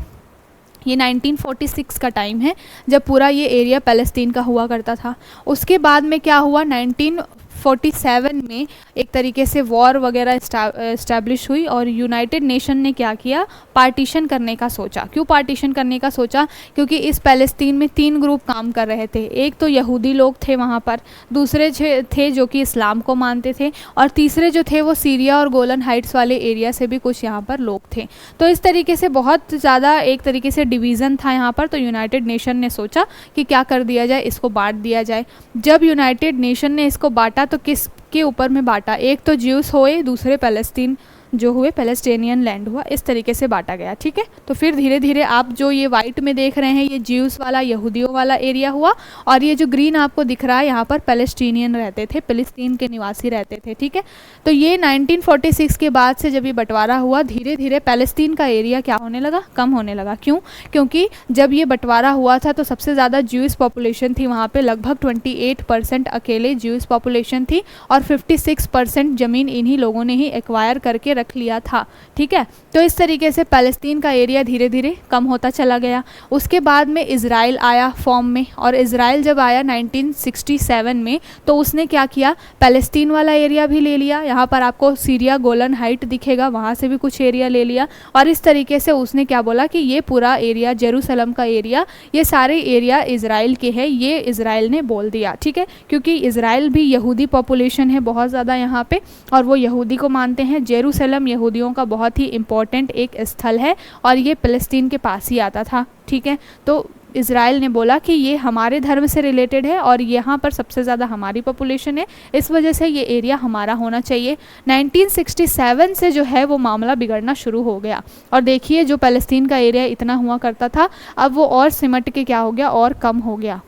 ये 1946 का टाइम है जब पूरा ये एरिया पैलेस्तीन का हुआ करता था। उसके बाद में क्या हुआ, 1947 में एक तरीके से वॉर वगैरह इस्टेब्लिश हुई और यूनाइटेड नेशन ने क्या किया, पार्टीशन करने का सोचा। क्यों पार्टीशन करने का सोचा, क्योंकि इस पैलेस्तीन में 3 ग्रुप काम कर रहे थे। एक तो यहूदी लोग थे वहाँ पर, दूसरे थे जो कि इस्लाम को मानते थे, और तीसरे जो थे वो सीरिया और गोलन हाइट्स वाले एरिया से भी कुछ यहाँ पर लोग थे। तो इस तरीके से बहुत ज़्यादा एक तरीके से डिवीज़न था यहाँ पर। तो यूनाइटेड नेशन ने सोचा कि क्या कर दिया जाए, इसको बांट दिया जाए। जब यूनाइटेड नेशन ने इसको बांटा तो किस के ऊपर में बांटा, एक तो ज्यूस हुए, दूसरे पैलेस्तीन जो हुए, पैलेस्टीनियन लैंड हुआ, इस तरीके से बांटा गया। ठीक है, तो फिर धीरे धीरे आप जो ये वाइट में देख रहे हैं ये ज्यूस वाला, यहूदियों वाला एरिया हुआ, और ये जो ग्रीन आपको दिख रहा है यहाँ पर पैलेस्टीनियन रहते थे, फिलिस्तीन के निवासी रहते थे। ठीक है, तो ये 1946 के बाद से जब ये बंटवारा हुआ, धीरे धीरे पैलेस्तीन का एरिया क्या होने लगा, कम होने लगा। क्यों, क्योंकि जब ये बंटवारा हुआ था तो सबसे ज़्यादा ज्यूस पॉपुलेशन थी वहाँ पे, लगभग 28% अकेले ज्यूस पॉपुलेशन थी, और 56% ज़मीन इन्हीं लोगों ने ही एक्वायर करके रख लिया था। ठीक है, तो इस तरीके से पैलेस्तीन का एरिया धीरे धीरे कम होता चला गया। उसके बाद में इजराइल आया फॉर्म में, और इजराइल जब आया 1967 में तो उसने क्या किया, पैलेस्तीन वाला एरिया भी ले लिया। यहाँ पर आपको सीरिया गोलन हाइट दिखेगा, वहाँ से भी कुछ एरिया ले लिया, और इस तरीके से उसने क्या बोला कि ये पूरा एरिया, जेरूसलम का एरिया, ये सारे एरिया इजराइल के है, ये इजराइल ने बोल दिया। ठीक है, क्योंकि इजराइल भी यहूदी पॉपुलेशन है बहुत ज़्यादा यहाँ पे, और वो यहूदी को मानते हैं। जेरूसलम यहूदियों का बहुत ही इम्पोर्टेंट एक स्थल है और ये फ़लस्तीन के पास ही आता था। ठीक है, तो इजराइल ने बोला कि ये हमारे धर्म से रिलेटेड है और यहाँ पर सबसे ज़्यादा हमारी पॉपुलेशन है, इस वजह से ये एरिया हमारा होना चाहिए। 1967 से जो है वो मामला बिगड़ना शुरू हो गया, और देखिए जो फ़लस्तीन का एरिया इतना हुआ करता था, अब वो और सिमट के क्या हो गया, और कम हो गया।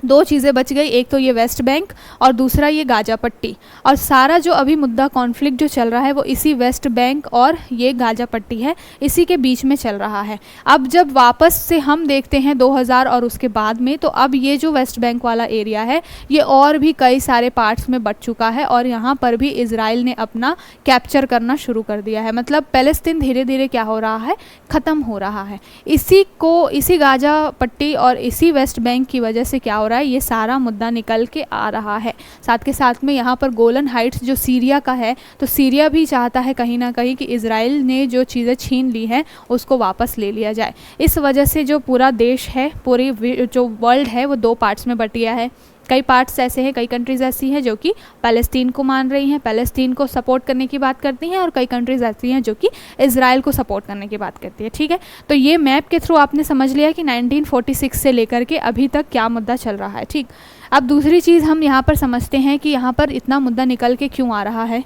2 चीज़ें बच गई, एक तो ये वेस्ट बैंक और दूसरा ये गाजा पट्टी। और सारा जो अभी मुद्दा कॉन्फ्लिक्ट जो चल रहा है वो इसी वेस्ट बैंक और ये गाजा पट्टी है, इसी के बीच में चल रहा है। अब जब वापस से हम देखते हैं 2000 और उसके बाद में, तो अब ये जो वेस्ट बैंक वाला एरिया है ये और भी कई सारे पार्ट्स में बट चुका है, और यहाँ पर भी इजराइल ने अपना कैप्चर करना शुरू कर दिया है। मतलब पैलेस्तीन धीरे धीरे क्या हो रहा है, ख़त्म हो रहा है। इसी गाजा पट्टी और इसी वेस्ट बैंक की वजह से क्या हो रहा है, ये सारा मुद्दा निकल के आ रहा है। साथ के साथ में यहाँ पर गोलन हाइट्स जो सीरिया का है, तो सीरिया भी चाहता है कहीं ना कहीं कि इजराइल ने जो चीज़ें छीन ली हैं उसको वापस ले लिया जाए। इस वजह से जो पूरा देश है, पूरी जो वर्ल्ड है वो 2 पार्ट्स में बट गया है। कई पार्ट्स ऐसे हैं, कई कंट्रीज़ ऐसी हैं जो कि पैलेस्तीन को मान रही हैं, पैलेस्तीन को सपोर्ट करने की बात करती हैं, और कई कंट्रीज़ ऐसी हैं जो कि इजराइल को सपोर्ट करने की बात करती है। ठीक है, तो ये मैप के थ्रू आपने समझ लिया कि 1946 से लेकर के अभी तक क्या मुद्दा चल रहा है। ठीक, अब दूसरी चीज़ हम यहाँ पर समझते हैं कि यहाँ पर इतना मुद्दा निकल के क्यों आ रहा है।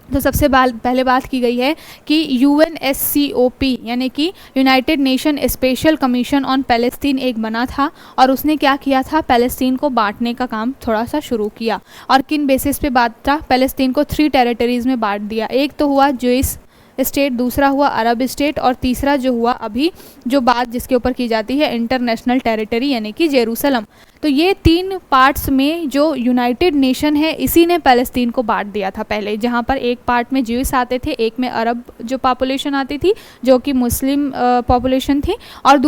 तो सबसे पहले बात की गई है कि UNSCOP यानी कि United nation special commission on Palestine एक बना था, और उसने क्या किया था, पैलेस्तीन को बांटने का काम थोड़ा सा शुरू किया। और किन बेसिस पे बांटा, पैलेस्तीन को 3 टेरिटरीज़ में बांट दिया। एक तो हुआ ज्यूइश स्टेट, दूसरा हुआ अरब स्टेट, और तीसरा जो हुआ अभी जो बात जिसके ऊपर की जाती है इंटरनेशनल टेरिटरी यानी कि जेरूसलम। तो ये 3 पार्ट्स में जो यूनाइटेड नेशन है इसी ने पैलेस्तीन को बांट दिया था पहले, जहाँ पर एक पार्ट में ज्यूइश आते थे, एक में अरब जो पॉपुलेशन आती थी जो कि मुस्लिम पॉपुलेशन थी, और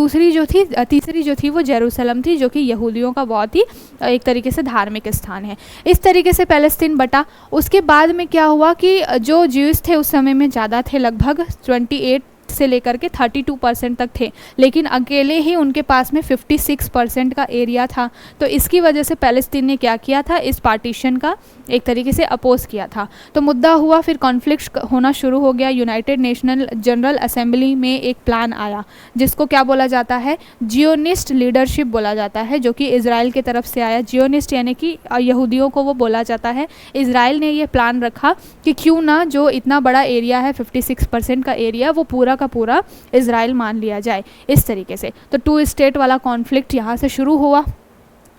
तीसरी जो थी वो जेरूसलम थी जो कि यहूदियों का बहुत ही एक तरीके से धार्मिक स्थान है। इस तरीके से पैलेस्तीन बटा। उसके बाद में क्या हुआ कि जो ज्यूइश थे उस समय में ज़्यादा थे, लगभग 28 से लेकर के 32% तक थे, लेकिन अकेले ही उनके पास में 56% का एरिया था। तो इसकी वजह से पैलेस्तीन ने क्या किया था, इस पार्टीशन का एक तरीके से अपोज किया था। तो मुद्दा हुआ, फिर कॉन्फ्लिक्ट होना शुरू हो गया। यूनाइटेड नेशनल जनरल असेंबली में एक प्लान आया जिसको क्या बोला जाता है, जियोनिस्ट लीडरशिप बोला जाता है, जो कि इजराइल की तरफ से आया। जियोनिस्ट यानी कि यहूदियों को वो बोला जाता है। इजराइल ने ये प्लान रखा कि क्यों ना जो इतना बड़ा एरिया है 56% का एरिया, वो पूरा का पूरा इजराइल मान लिया जाए इस तरीके से। तो 2 स्टेट वाला कॉन्फ्लिक्ट यहाँ से शुरू हुआ,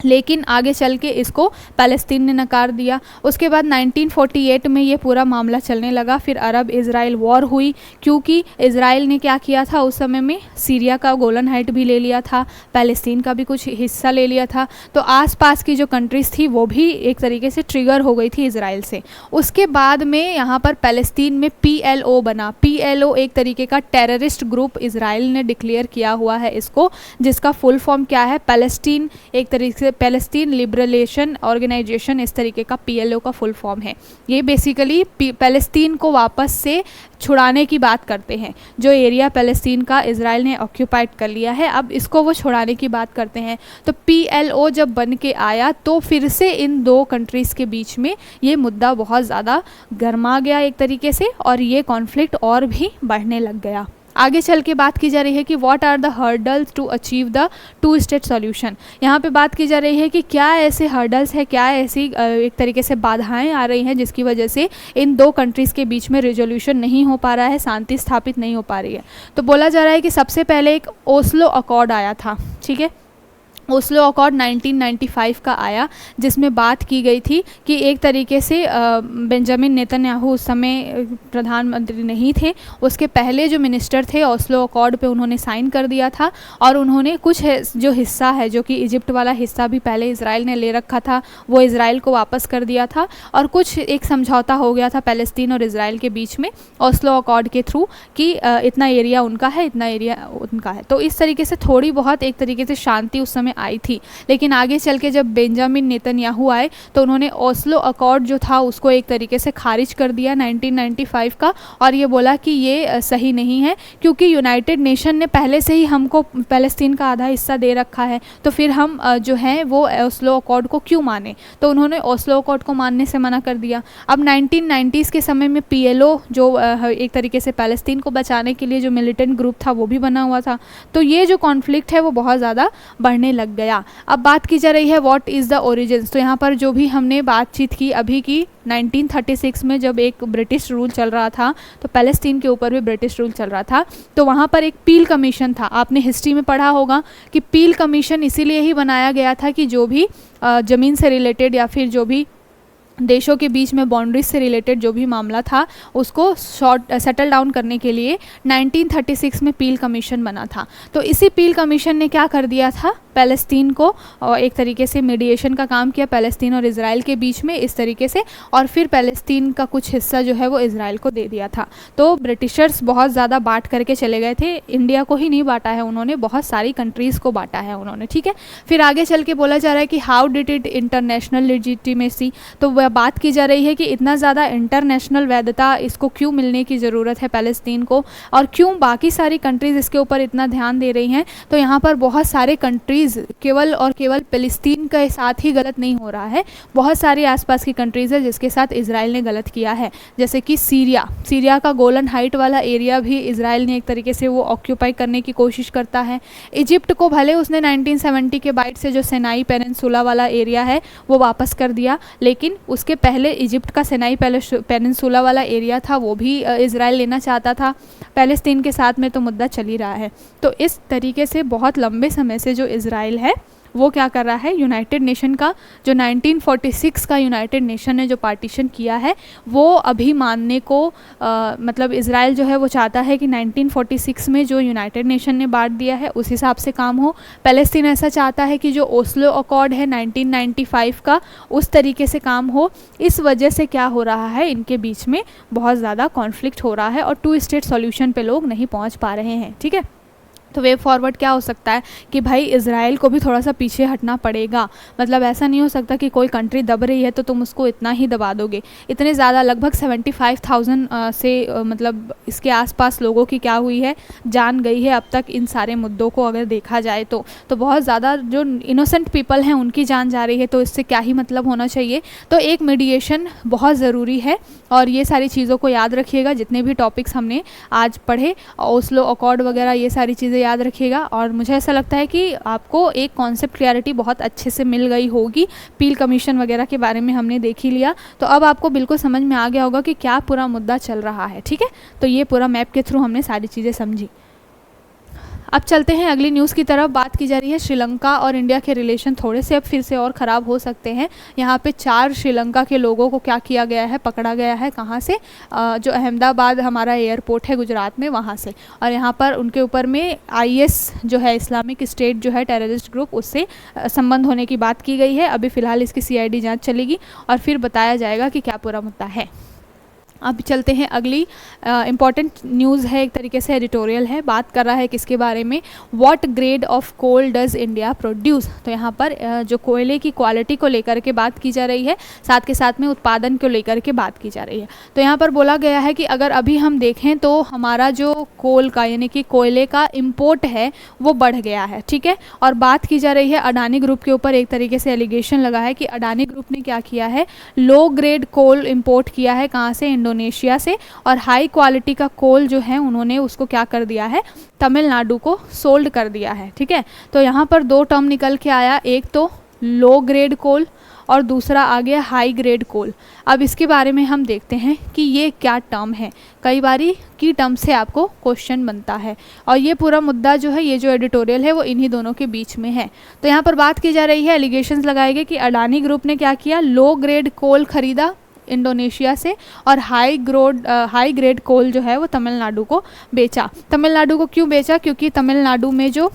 लेकिन आगे चल के इसको पैलेस्तीन ने नकार दिया। उसके बाद 1948 में ये पूरा मामला चलने लगा। फिर अरब इज़राइल वॉर हुई, क्योंकि इज़राइल ने क्या किया था उस समय में, सीरिया का गोलन हाइट भी ले लिया था, पैलेस्तीन का भी कुछ हिस्सा ले लिया था। तो आसपास की जो कंट्रीज़ थी वो भी एक तरीके से ट्रिगर हो गई थी इज़राइल से। उसके बाद में यहाँ पर पैलेस्तीन में PLO बना। PLO एक तरीके का टेररिस्ट ग्रुप इज़राइल ने डिक्लेयर किया हुआ है इसको, जिसका फुल फॉर्म क्या है, पैलेस्टीन एक तरीके से पैलेस्टीन लिबरेशन ऑर्गेनाइजेशन, इस तरीके का PLO का फुल फॉर्म है। ये बेसिकली पैलेस्तीन को वापस से छुड़ाने की बात करते हैं। जो एरिया पैलेस्तीन का इजराइल ने ऑक्यूपाइड कर लिया है, अब इसको वो छुड़ाने की बात करते हैं। तो PLO जब बन के आया तो फिर से इन 2 कंट्रीज़ के बीच में ये मुद्दा बहुत ज़्यादा गर्मा गया एक तरीके से, और ये कॉन्फ्लिक्ट और भी बढ़ने लग गया। आगे चल के बात की जा रही है कि what are the hurdles to achieve the 2 state solution. यहाँ पे बात की जा रही है कि क्या ऐसे हर्डल्स है, क्या ऐसी एक तरीके से बाधाएं आ रही हैं जिसकी वजह से इन 2 कंट्रीज़ के बीच में रिजोल्यूशन नहीं हो पा रहा है, शांति स्थापित नहीं हो पा रही है। तो बोला जा रहा है कि सबसे पहले एक ओस्लो अकॉर्ड आया था। ठीक है, ओस्लो अकॉर्ड 1995 का आया, जिसमें बात की गई थी कि एक तरीके से बेंजामिन नेतन्याहू उस समय प्रधानमंत्री नहीं थे, उसके पहले जो मिनिस्टर थे ओस्लो अकॉर्ड पे उन्होंने साइन कर दिया था, और उन्होंने कुछ जो हिस्सा है जो कि इजिप्ट वाला हिस्सा भी पहले इजराइल ने ले रखा था वो इजराइल को वापस कर दिया था, और कुछ एक समझौता हो गया था पैलेस्तीन और इजराइल के बीच में ओस्लो अकॉर्ड के थ्रू कि इतना एरिया उनका है, इतना एरिया उनका है। तो इस तरीके से थोड़ी बहुत एक तरीके से शांति उस समय आई थी। लेकिन आगे चल के जब बेंजामिन नेतन्याहू आए तो उन्होंने ओस्लो अकॉर्ड जो था उसको एक तरीके से खारिज कर दिया 1995 का, और ये बोला कि ये सही नहीं है, क्योंकि यूनाइटेड नेशन ने पहले से ही हमको पैलेस्तीन का आधा हिस्सा दे रखा है, तो फिर हम जो है वो ओस्लो अकॉर्ड को क्यों माने। तो उन्होंने ओस्लो अकॉर्ड को मानने से मना कर दिया। अब 1990s के समय में PLO जो एक तरीके से पैलेस्तीन को बचाने के लिए जो मिलिटेंट ग्रुप था वो भी बना हुआ था। तो ये जो कॉन्फ्लिक्ट है वो बहुत ज़्यादा बढ़ने लग गया। अब बात की जा रही है व्हाट इज़ द ओरिजिन्स। तो यहाँ पर जो भी हमने बातचीत की अभी की 1936 में जब एक ब्रिटिश रूल चल रहा था, तो पैलेस्तीन के ऊपर भी ब्रिटिश रूल चल रहा था, तो वहाँ पर एक पील कमीशन था। आपने हिस्ट्री में पढ़ा होगा कि पील कमीशन इसीलिए ही बनाया गया था कि जो भी ज़मीन से रिलेटेड या फिर जो भी देशों के बीच में बाउंड्रीज से रिलेटेड जो भी मामला था उसको सेटल डाउन करने के लिए 1936 में पील कमीशन बना था। तो इसी पील कमीशन ने क्या कर दिया था, पैलेस्तीन को एक तरीके से मीडिएशन का काम किया पैलेस्तीन और इजराइल के बीच में इस तरीके से, और फिर पैलेस्तीन का कुछ हिस्सा जो है वो इजराइल को दे दिया था। तो ब्रिटिशर्स बहुत ज़्यादा बांट करके चले गए थे, इंडिया को ही नहीं बांटा है उन्होंने, बहुत सारी कंट्रीज़ को बांटा है उन्होंने। ठीक है, फिर आगे चल के बोला जा रहा है कि how did it international legitimacy. तो वह बात की जा रही है कि इतना ज़्यादा इंटरनेशनल वैधता इसको क्यों मिलने की ज़रूरत है पैलेस्तीन को, और क्यों बाकी सारी कंट्रीज़ इसके ऊपर इतना ध्यान दे रही हैं। तो यहाँ पर बहुत सारे कंट्रीज़ केवल और केवल फ़िलिस्तीन के साथ ही गलत नहीं हो रहा है, बहुत सारी आसपास की कंट्रीज़ है जिसके साथ इजराइल ने गलत किया है। जैसे कि सीरिया का गोलन हाइट वाला एरिया भी इजराइल ने एक तरीके से वो ऑक्यूपाई करने की कोशिश करता है। इजिप्ट को भले उसने 1970 के बाद से जो सिनाई पेनिनसुला वाला एरिया है वो वापस कर दिया, लेकिन उसके पहले इजिप्ट का सिनाई पेनिनसुला वाला एरिया था वो भी इजराइल लेना चाहता था। पैलेस्तीन के साथ में तो मुद्दा चल ही रहा है। तो इस तरीके से बहुत लंबे समय से जो इजराइल है वो क्या कर रहा है, यूनाइटेड नेशन का जो 1946 का यूनाइटेड नेशन ने जो पार्टीशन किया है वो अभी मानने को मतलब इजराइल जो है वो चाहता है कि 1946 में जो यूनाइटेड नेशन ने बांट दिया है उस हिसाब से काम हो। पैलेस्तीन ऐसा चाहता है कि जो ओस्लो अकॉर्ड है 1995 का उस तरीके से काम हो। इस वजह से क्या हो रहा है, इनके बीच में बहुत ज़्यादा कॉन्फ्लिक्ट हो रहा है और 2 स्टेट सॉल्यूशन पे लोग नहीं पहुँच पा रहे हैं। ठीक है, तो वे फॉरवर्ड क्या हो सकता है कि भाई इजराइल को भी थोड़ा सा पीछे हटना पड़ेगा। मतलब ऐसा नहीं हो सकता कि कोई कंट्री दब रही है तो तुम उसको इतना ही दबा दोगे। इतने ज़्यादा लगभग 75,000 से मतलब इसके आसपास लोगों की क्या हुई है, जान गई है अब तक इन सारे मुद्दों को अगर देखा जाए तो बहुत ज़्यादा जो इनोसेंट पीपल हैं उनकी जान जा रही है। तो इससे क्या ही मतलब होना चाहिए। तो एक मीडिएशन बहुत ज़रूरी है और ये सारी चीज़ों को याद रखिएगा। जितने भी टॉपिक्स हमने आज पढ़े, ओस्लो अकॉर्ड वगैरह, ये सारी चीज़ें याद रखिएगा। और मुझे ऐसा लगता है कि आपको एक कॉन्सेप्ट क्लैरिटी बहुत अच्छे से मिल गई होगी। पील कमीशन वगैरह के बारे में हमने देख ही लिया, तो अब आपको बिल्कुल समझ में आ गया होगा कि क्या पूरा मुद्दा चल रहा है। ठीक है, तो ये पूरा मैप के थ्रू हमने सारी चीज़ें समझी। अब चलते हैं अगली न्यूज़ की तरफ। बात की जा रही है श्रीलंका और इंडिया के रिलेशन थोड़े से अब फिर से और ख़राब हो सकते हैं। यहाँ पे 4 श्रीलंका के लोगों को क्या किया गया है, पकड़ा गया है। कहाँ से? जो अहमदाबाद हमारा एयरपोर्ट है गुजरात में, वहाँ से। और यहाँ पर उनके ऊपर में IS जो है, इस्लामिक स्टेट जो है टेररिस्ट ग्रुप, उससे संबंध होने की बात की गई है। अभी फ़िलहाल इसकी CID जाँच चलेगी और फिर बताया जाएगा कि क्या पूरा मुद्दा है। अब चलते हैं अगली इम्पॉर्टेंट न्यूज़ है, एक तरीके से एडिटोरियल है। बात कर रहा है किसके बारे में, what grade of coal does India produce. तो यहाँ पर जो कोयले की क्वालिटी को लेकर के बात की जा रही है, साथ के साथ में उत्पादन को लेकर के बात की जा रही है। तो यहाँ पर बोला गया है कि अगर अभी हम देखें तो हमारा जो कोल का यानी कि कोयले का इम्पोर्ट है वो बढ़ गया है। ठीक है, और बात की जा रही है अडानी ग्रुप के ऊपर। एक तरीके से एलिगेशन लगा है कि अडानी ग्रुप ने क्या किया है, लो ग्रेड कोल इम्पोर्ट किया है। कहाँ से? इंडोनेशिया से। और हाई क्वालिटी का कोल जो है उन्होंने उसको क्या कर दिया है, तमिलनाडु को सोल्ड कर दिया है। ठीक है, तो यहाँ पर 2 टर्म निकल के आया, एक तो लो ग्रेड कोल और दूसरा आ गया हाई ग्रेड कोल। अब इसके बारे में हम देखते हैं कि ये क्या टर्म है। कई बारी की टर्म से आपको क्वेश्चन बनता है और ये पूरा मुद्दा जो है, ये जो एडिटोरियल है वो इन्हीं दोनों के बीच में है। तो यहाँ पर बात की जा रही है, एलिगेशंस लगाए गए कि अडानी ग्रुप ने क्या किया, लो ग्रेड कोल खरीदा इंडोनेशिया से और हाई ग्रेड कोल जो है वो तमिलनाडु को बेचा। तमिलनाडु को क्यों बेचा? क्योंकि तमिलनाडु में जो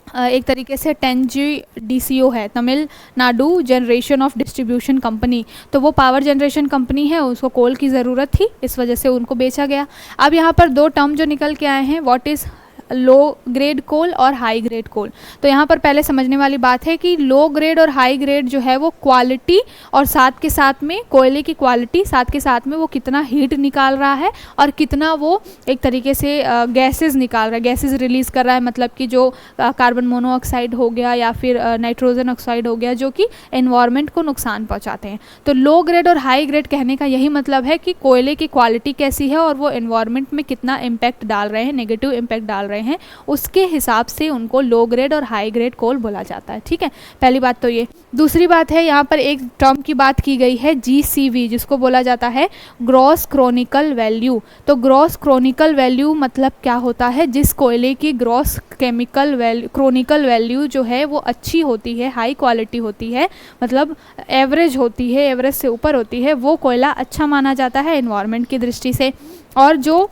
एक तरीके से TNGDCO है, Tamil Nadu generation of distribution company, तो वो पावर जनरेशन कंपनी है, उसको कोल की ज़रूरत थी, इस वजह से उनको बेचा गया। अब यहाँ पर 2 टर्म जो निकल के आए हैं, व्हाट इज़ लो ग्रेड कोल और हाई ग्रेड कोल। तो यहाँ पर पहले समझने वाली बात है कि लो ग्रेड और हाई ग्रेड जो है वो क्वालिटी और साथ के साथ में कोयले की क्वालिटी, साथ के साथ में वो कितना हीट निकाल रहा है और कितना वो एक तरीके से गैसेस निकाल रहा है, गैसेस रिलीज़ कर रहा है। मतलब कि जो कार्बन मोनोऑक्साइड हो गया या फिर नाइट्रोजन ऑक्साइड हो गया जो कि एनवायरनमेंट को नुकसान पहुँचाते हैं। तो लो ग्रेड और हाई ग्रेड कहने का यही मतलब है कि कोयले की क्वालिटी कैसी है और वो एनवायरनमेंट में कितना इम्पैक्ट डाल रहे हैं, नेगेटिव इम्पैक्ट डाल रहे हैं, उसके हिसाब से उनको लो ग्रेड और हाई ग्रेड कोल बोला जाता है। ठीक है, पहली बात तो ये। दूसरी बात है, यहाँ पर एक टर्म की बात की गई है GCV, जिसको बोला जाता है ग्रॉस क्रोनिकल वैल्यू। तो ग्रॉस क्रोनिकल वैल्यू मतलब क्या होता है, जिस कोयले की ग्रॉस क्रोनिकल वैल्यू जो है वो अच्छी होती है, हाई क्वालिटी होती है, मतलब एवरेज होती है, एवरेज से ऊपर होती है, वो कोयला अच्छा माना जाता है एनवायरनमेंट की दृष्टि से। और जो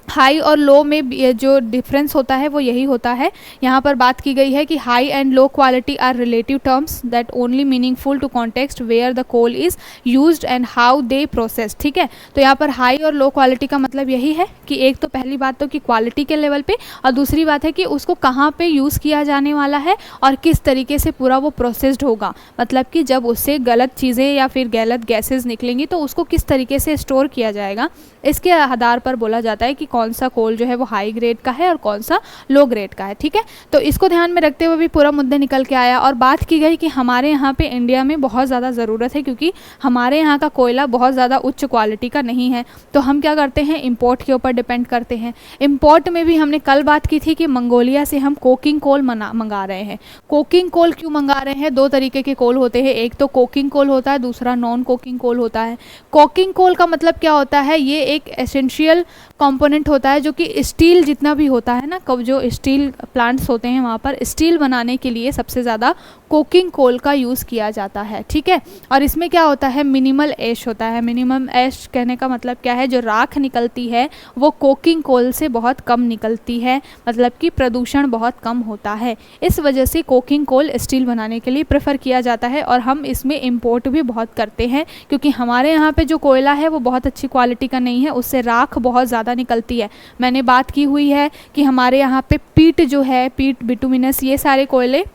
हाई और लो में जो डिफरेंस होता है वो यही होता है। यहाँ पर बात की गई है कि high and low quality are relative terms that only meaningful to context where the coal is used and how they process. ठीक है, तो यहाँ पर हाई और लो क्वालिटी का मतलब यही है कि एक तो पहली बात तो कि क्वालिटी के लेवल पे, और दूसरी बात है कि उसको कहाँ पे यूज़ किया जाने वाला है और किस तरीके से पूरा वो प्रोसेस्ड होगा। मतलब कि जब उससे गलत चीज़ें या फिर गलत गैसेज निकलेंगी तो उसको किस तरीके से स्टोर किया जाएगा, इसके आधार पर बोला जाता है कि कौन सा कोल जो है वो हाई ग्रेड का है और कौन सा लो ग्रेड का है। ठीक है, तो इसको ध्यान में रखते हुए भी पूरा मुद्दा निकल के आया और बात की गई कि हमारे यहाँ पे इंडिया में बहुत ज़्यादा ज़रूरत है, क्योंकि हमारे यहाँ का कोयला बहुत ज़्यादा उच्च क्वालिटी का नहीं है। तो हम क्या करते हैं, इम्पोर्ट के ऊपर डिपेंड करते हैं। इम्पोर्ट में भी हमने कल बात की थी कि मंगोलिया से हम कोकिंग कोल मंगा रहे हैं। कोकिंग कोल क्यों मंगा रहे हैं, दो तरीके के कोल होते हैं, एक तो कोकिंग कोल होता है, दूसरा नॉन कोकिंग कोल होता है। कोकिंग कोल का मतलब क्या होता है, ये एक एसेंशियल कंपोनेंट होता है जो कि स्टील जितना भी होता है ना, कब जो स्टील प्लांट्स होते हैं वहाँ पर स्टील बनाने के लिए सबसे ज़्यादा कोकिंग कोल का यूज़ किया जाता है। ठीक है, और इसमें क्या होता है, मिनिमल ऐश होता है। मिनिमम ऐश कहने का मतलब क्या है, जो राख निकलती है वो कोकिंग कोल से बहुत कम निकलती है, मतलब कि प्रदूषण बहुत कम होता है। इस वजह से कोकिंग कोल स्टील बनाने के लिए प्रेफर किया जाता है और हम इसमें इम्पोर्ट भी बहुत करते हैं, क्योंकि हमारे यहाँ पे जो कोयला है वो बहुत अच्छी क्वालिटी का नहीं है, उससे राख बहुत ज़्यादा निकलती है। मैंने बात की हुई है कि हमारे यहाँ पे पीट जो है, पीट बिटुमिनस, ये सारे कोयले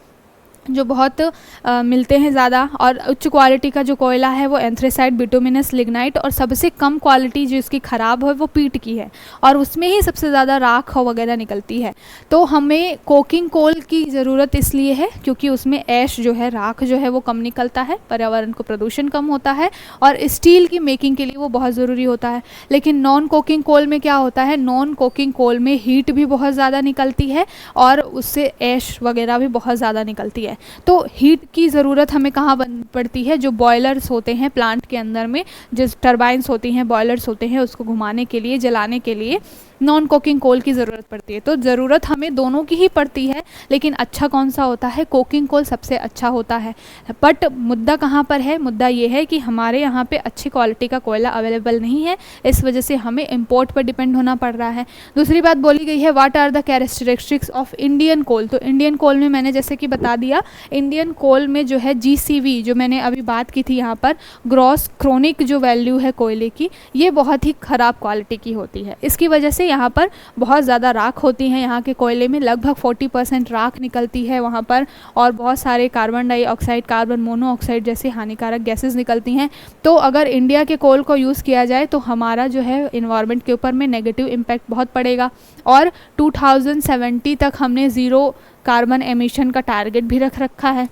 जो बहुत मिलते हैं ज़्यादा, और उच्च क्वालिटी का जो कोयला है वो एंथ्रेसाइट, बिटुमिनस, लिग्नाइट, और सबसे कम क्वालिटी जो इसकी ख़राब है वो पीट की है, और उसमें ही सबसे ज़्यादा राख वगैरह निकलती है। तो हमें कोकिंग कोल की ज़रूरत इसलिए है क्योंकि उसमें ऐश जो है, राख जो है वो कम निकलता है, पर्यावरण को प्रदूषण कम होता है, और स्टील की मेकिंग के लिए वो बहुत ज़रूरी होता है। लेकिन नॉन कोकिंग कोल में क्या होता है, नॉन कोकिंग कोल में हीट भी बहुत ज़्यादा निकलती है और उससे ऐश वगैरह भी बहुत ज़्यादा निकलती है। तो हीट की ज़रूरत हमें कहाँ पड़ती है, जो बॉयलर्स होते हैं प्लांट के अंदर में, जिस टरबाइंस होती हैं, बॉयलर्स होते हैं, उसको घुमाने के लिए, जलाने के लिए नॉन कोकिंग कोल की ज़रूरत पड़ती है। तो ज़रूरत हमें दोनों की ही पड़ती है, लेकिन अच्छा कौन सा होता है, कोकिंग कोल सबसे अच्छा होता है। बट मुद्दा कहाँ पर है, मुद्दा ये है कि हमारे यहाँ पे अच्छी क्वालिटी का कोयला अवेलेबल नहीं है, इस वजह से हमें इम्पोर्ट पर डिपेंड होना पड़ रहा है। दूसरी बात बोली गई है, what are the characteristics of Indian coal. तो इंडियन कोल में मैंने जैसे कि बता दिया, इंडियन कोल में जो है GCV, जो मैंने अभी बात की थी यहाँ पर, ग्रॉस क्रोनिक जो वैल्यू है कोयले की, ये बहुत ही ख़राब क्वालिटी की होती है। इसकी वजह से यहाँ पर बहुत ज़्यादा राख होती हैं। यहाँ के कोयले में लगभग 40% राख निकलती है वहाँ पर, और बहुत सारे कार्बन डाइऑक्साइड, कार्बन मोनोऑक्साइड जैसे हानिकारक गैसेस निकलती हैं। तो अगर इंडिया के कोल को यूज़ किया जाए तो हमारा जो है इन्वायरमेंट के ऊपर में नेगेटिव इम्पैक्ट बहुत पड़ेगा, और 2070 तक हमने ज़ीरो कार्बन एमिशन का टारगेट भी रख रखा है।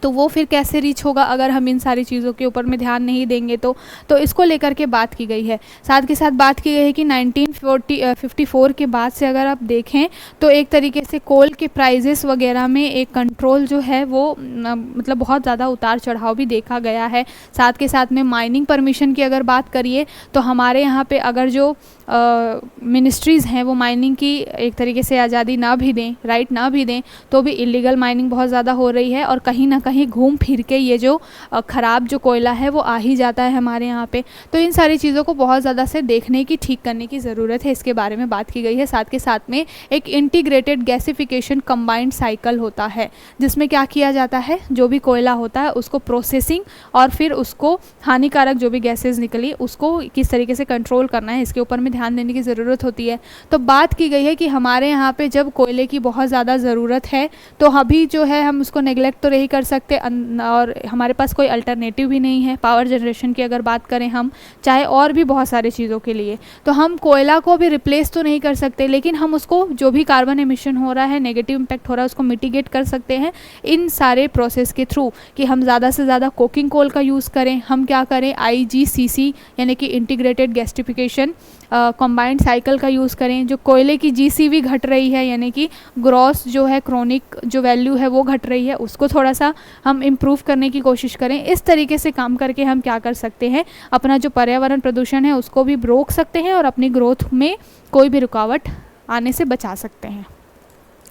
तो वो फिर कैसे रीच होगा अगर हम इन सारी चीज़ों के ऊपर में ध्यान नहीं देंगे तो इसको लेकर के बात की गई है। साथ के साथ बात की गई है कि 1954 के बाद से अगर आप देखें तो एक तरीके से कोल के प्राइजेस वगैरह में एक कंट्रोल जो है वो मतलब बहुत ज़्यादा उतार चढ़ाव भी देखा गया है। साथ के साथ में माइनिंग परमिशन की अगर बात करिए तो हमारे यहाँ पे अगर जो मिनिस्ट्रीज़ हैं वो माइनिंग की एक तरीके से आज़ादी ना भी दें, राइट ना भी दें, तो भी इलीगल माइनिंग बहुत ज़्यादा हो रही है, और कहीं ना कहीं घूम फिर के ये जो ख़राब जो कोयला है वो आ ही जाता है हमारे यहाँ पे। तो इन सारी चीज़ों को बहुत ज़्यादा से देखने की, ठीक करने की ज़रूरत है, इसके बारे में बात की गई है। साथ के साथ में एक इंटीग्रेटेड गैसिफिकेशन कंबाइंड साइकिल होता है, जिसमें क्या किया जाता है, जो भी कोयला होता है उसको प्रोसेसिंग और फिर उसको हानिकारक जो भी गैसेज निकली उसको किस तरीके से कंट्रोल करना है, इसके ऊपर में ध्यान देने की ज़रूरत होती है। तो बात की गई है कि हमारे यहाँ पे जब कोयले की बहुत ज़्यादा ज़रूरत है तो अभी जो है हम उसको नेगलेक्ट तो नहीं कर सकते, और हमारे पास कोई अल्टरनेटिव भी नहीं है। पावर जनरेशन की अगर बात करें हम, चाहे और भी बहुत सारी चीज़ों के लिए, तो हम कोयला को भी रिप्लेस तो नहीं कर सकते, लेकिन हम उसको जो भी कार्बन एमिशन हो रहा है, नेगेटिव इम्पैक्ट हो रहा है, उसको मिटिगेट कर सकते हैं इन सारे प्रोसेस के थ्रू, कि हम ज़्यादा से ज़्यादा कोकिंग कोल का यूज़ करें। हम क्या करें, IGCC यानी कि इंटीग्रेटेड गैसिफिकेशन कंबाइंड साइकिल का यूज़ करें। जो कोयले की GCV घट रही है, यानी कि ग्रॉस जो है क्रोनिक जो वैल्यू है वो घट रही है, उसको थोड़ा सा हम इम्प्रूव करने की कोशिश करें। इस तरीके से काम करके हम क्या कर सकते हैं, अपना जो पर्यावरण प्रदूषण है उसको भी रोक सकते हैं और अपनी ग्रोथ में कोई भी रुकावट आने से बचा सकते हैं।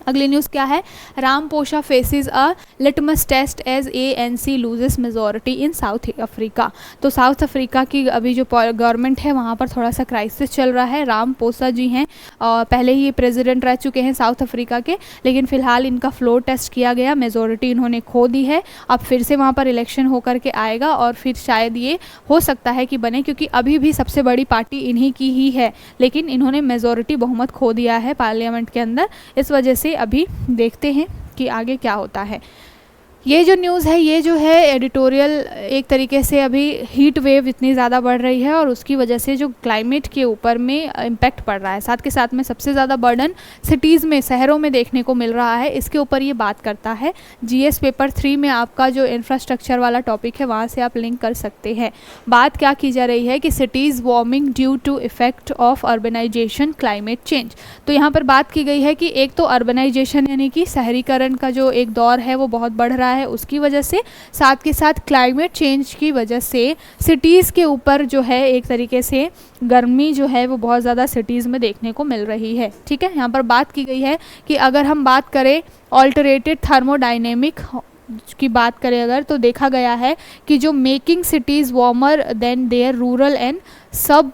अगली न्यूज़ क्या है, Ramaphosa faces a litmus test as ANC loses majority in South Africa. तो साउथ अफ्रीका की अभी जो गवर्नमेंट है वहाँ पर थोड़ा सा क्राइसिस चल रहा है। रामपोसा जी हैं, पहले ही प्रेसिडेंट रह चुके हैं साउथ अफ्रीका के, लेकिन फ़िलहाल इनका फ्लोर टेस्ट किया गया, मेजॉरिटी इन्होंने खो दी है। अब फिर से वहाँ पर इलेक्शन होकर के आएगा और फिर शायद ये हो सकता है कि बने, क्योंकि अभी भी सबसे बड़ी पार्टी इन्हीं की ही है, लेकिन इन्होंने मेजॉरिटी बहुमत खो दिया है पार्लियामेंट के अंदर। इस वजह से अभी देखते हैं कि आगे क्या होता है। ये जो न्यूज़ है ये जो है एडिटोरियल, एक तरीके से अभी हीट वेव इतनी ज़्यादा बढ़ रही है और उसकी वजह से जो क्लाइमेट के ऊपर में इम्पैक्ट पड़ रहा है, साथ के साथ में सबसे ज़्यादा बर्डन सिटीज़ में, शहरों में देखने को मिल रहा है। इसके ऊपर ये बात करता है। GS पेपर 3 में आपका जो इंफ्रास्ट्रक्चर वाला टॉपिक है वहाँ से आप लिंक कर सकते हैं। बात क्या की जा रही है कि cities warming due to effect of urbanisation climate change. तो यहाँ पर बात की गई है कि एक तो अर्बनाइजेशन यानी कि शहरीकरण का जो एक दौर है वो बहुत बढ़ रहा है, उसकी वजह से, साथ के साथ क्लाइमेट चेंज की वजह से सिटीज़ के ऊपर जो है एक तरीके से गर्मी जो है वो बहुत ज़्यादा सिटीज़ में देखने को मिल रही है। ठीक है, यहाँ पर बात की गई है कि अगर हम बात करें ऑल्टरेटेड थर्मोडाइनेमिक की बात करें अगर, तो देखा गया है कि जो making cities warmer than their rural and सब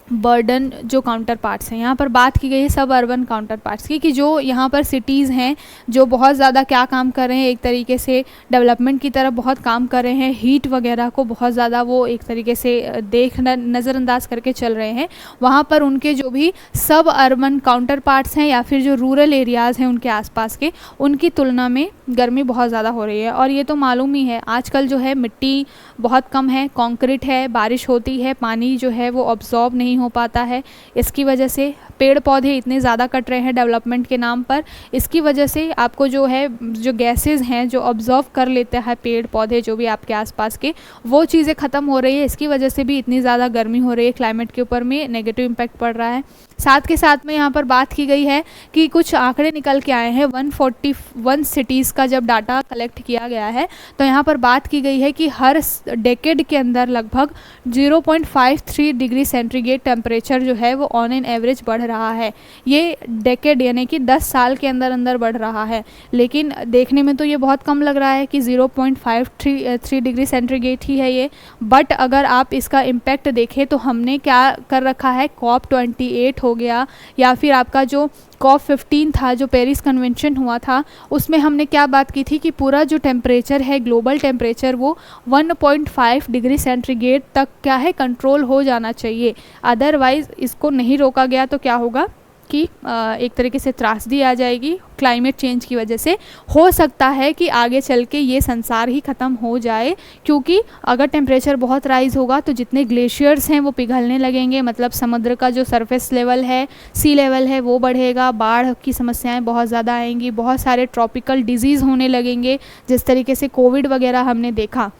बर्डन जो काउंटर पार्ट्स हैं, यहाँ पर बात की गई है सब अर्बन काउंटर पार्ट्स की, कि जो यहाँ पर सिटीज़ हैं जो बहुत ज़्यादा क्या काम कर रहे हैं, एक तरीके से डेवलपमेंट की तरफ बहुत काम कर रहे हैं, हीट वगैरह को बहुत ज़्यादा वो एक तरीके से नज़रअंदाज करके चल रहे हैं, वहाँ पर उनके जो भी सब अर्बन काउंटर पार्ट्स हैं या फिर जो रूरल एरियाज़ हैं उनके आसपास के, उनकी तुलना में गर्मी बहुत ज़्यादा हो रही है। और ये तो मालूम ही है, आजकल जो है मिट्टी बहुत कम है, कंक्रीट है, बारिश होती है, पानी जो है वो ऑब्जॉर्ब नहीं हो पाता है, इसकी वजह से पेड़ पौधे इतने ज़्यादा कट रहे हैं डेवलपमेंट के नाम पर, इसकी वजह से आपको जो है जो गैसेस हैं जो ऑब्जॉर्व कर लेते हैं पेड़ पौधे जो भी आपके आसपास के, वो चीज़ें ख़त्म हो रही है, इसकी वजह से भी इतनी ज़्यादा गर्मी हो रही है, क्लाइमेट के ऊपर में नेगेटिव इम्पैक्ट पड़ रहा है। साथ के साथ में यहाँ पर बात की गई है कि कुछ आंकड़े निकल के आए हैं, 141 सिटीज़ का जब डाटा कलेक्ट किया गया है, तो यहाँ पर बात की गई है कि हर डेकेड के अंदर लगभग 0.53 डिग्री सेंटीग्रेड टेम्परेचर जो है वो ऑन एन एवरेज बढ़ रहा है। ये डेकेड यानी कि 10 साल के अंदर अंदर बढ़ रहा है, लेकिन देखने में तो ये बहुत कम लग रहा है कि 0.53 डिग्री सेंटीग्रेड ही है ये, बट अगर आप इसका इम्पैक्ट देखें तो हमने क्या कर रखा है, COP28 हो गया या फिर आपका जो COP15 था जो पेरिस कन्वेंशन हुआ था, उसमें हमने क्या बात की थी कि पूरा जो टेम्परेचर है, ग्लोबल टेम्परेचर, वो 1.5 डिग्री सेंटीग्रेड तक क्या है कंट्रोल हो जाना चाहिए, अदरवाइज़ इसको नहीं रोका गया तो क्या होगा कि एक तरीके से त्रासदी आ जाएगी क्लाइमेट चेंज की वजह से। हो सकता है कि आगे चल के ये संसार ही ख़त्म हो जाए, क्योंकि अगर टेम्परेचर बहुत राइज़ होगा तो जितने ग्लेशियर्स हैं वो पिघलने लगेंगे, मतलब समुद्र का जो सरफेस लेवल है, सी लेवल है, वो बढ़ेगा, बाढ़ की समस्याएं बहुत ज़्यादा आएंगी, बहुत सारे ट्रॉपिकल डिजीज़ होने लगेंगे, जिस तरीके से कोविड वगैरह हमने देखा।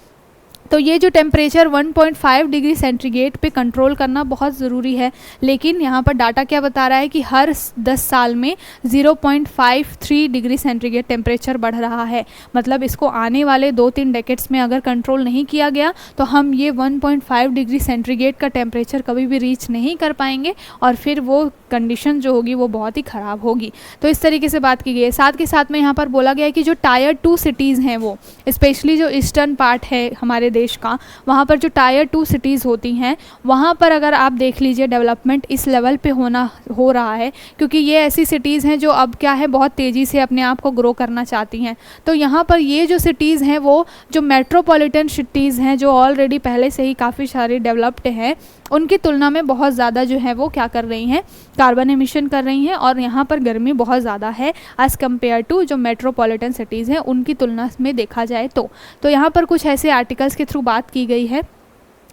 तो ये जो टेम्परेचर 1.5 डिग्री सेंटीग्रेड पे कंट्रोल करना बहुत ज़रूरी है, लेकिन यहाँ पर डाटा क्या बता रहा है कि हर 10 साल में 0.53 डिग्री सेंटीग्रेड टेम्परेचर बढ़ रहा है। मतलब इसको आने वाले 2-3 डेकेड्स में अगर कंट्रोल नहीं किया गया तो हम ये 1.5 डिग्री सेंटीग्रेड का टेम्परेचर कभी भी रीच नहीं कर पाएंगे और फिर वो कंडीशन जो होगी वो बहुत ही ख़राब होगी। तो इस तरीके से बात की गई है। साथ के साथ में यहाँ पर बोला गया है कि जो टायर 2 सिटीज़ हैं, वो स्पेशली जो ईस्टर्न पार्ट है हमारे देश का, वहाँ पर जो टायर 2 सिटीज़ होती हैं, वहाँ पर अगर आप देख लीजिए डेवलपमेंट इस लेवल पे हो रहा है, क्योंकि ये ऐसी सिटीज़ हैं जो अब क्या है बहुत तेज़ी से अपने आप को ग्रो करना चाहती हैं। तो यहाँ पर ये जो सिटीज़ हैं वो जो मेट्रोपॉलिटन सिटीज़ हैं जो ऑलरेडी पहले से ही काफ़ी सारी डेवलप्ड हैं, उनकी तुलना में बहुत ज़्यादा जो है वो क्या कर रही हैं, कार्बन एमिशन कर रही हैं, और यहाँ पर गर्मी बहुत ज़्यादा है एज़ कम्पेयर टू जो मेट्रोपॉलिटन सिटीज़ हैं उनकी तुलना में देखा जाए तो यहाँ पर कुछ ऐसे आर्टिकल्स के थ्रू बात की गई है।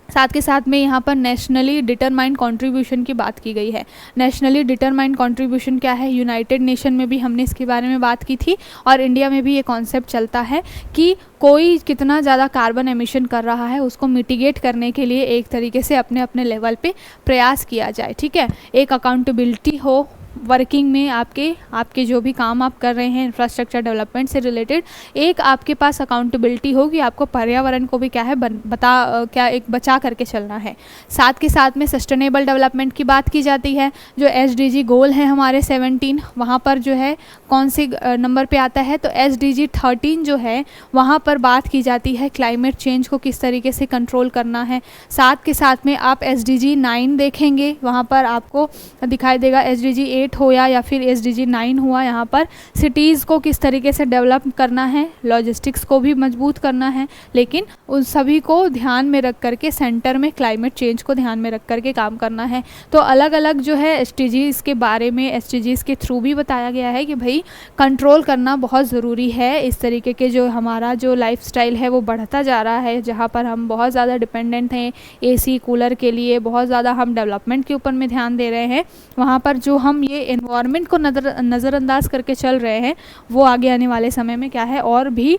साथ के साथ में यहाँ पर नेशनली डिटरमाइंड कंट्रीब्यूशन की बात की गई है। नेशनली डिटरमाइंड कंट्रीब्यूशन क्या है, यूनाइटेड नेशन में भी हमने इसके बारे में बात की थी और इंडिया में भी ये कॉन्सेप्ट चलता है कि कोई कितना ज़्यादा कार्बन एमिशन कर रहा है उसको मिटिगेट करने के लिए एक तरीके से अपने अपने लेवल पे प्रयास किया जाए। ठीक है, एक अकाउंटेबिलिटी हो वर्किंग में आपके जो भी काम आप कर रहे हैं इंफ्रास्ट्रक्चर डेवलपमेंट से रिलेटेड, एक आपके पास अकाउंटेबिलिटी हो कि आपको पर्यावरण को भी क्या है बचा करके चलना है। साथ के साथ में सस्टेनेबल डेवलपमेंट की बात की जाती है। जो SDG गोल है हमारे 17, वहाँ पर जो है कौन से नंबर पे आता है, तो SDG 13 जो है वहाँ पर बात की जाती है क्लाइमेट चेंज को किस तरीके से कंट्रोल करना है। साथ के साथ में आप SDG 9 देखेंगे, वहाँ पर आपको दिखाई देगा SDG 8 हो या फिर SDG 9 हुआ, यहाँ पर सिटीज़ को किस तरीके से डेवलप करना है, लॉजिस्टिक्स को भी मजबूत करना है, लेकिन उन सभी को ध्यान में रख करके सेंटर में क्लाइमेट चेंज को ध्यान में रख करके काम करना है। तो अलग अलग जो है SDGs के बारे में SDGs के थ्रू भी बताया गया है कि भाई कंट्रोल करना बहुत ज़रूरी है। इस तरीके के जो हमारा जो लाइफस्टाइल है वो बढ़ता जा रहा है, जहाँ पर हम बहुत ज़्यादा डिपेंडेंट हैं AC कूलर के लिए, बहुत ज़्यादा हम डेवलपमेंट के ऊपर में ध्यान दे रहे हैं, वहाँ पर जो हम ये एनवायरनमेंट को नज़रअंदाज करके चल रहे हैं वो आगे आने वाले समय में क्या है और भी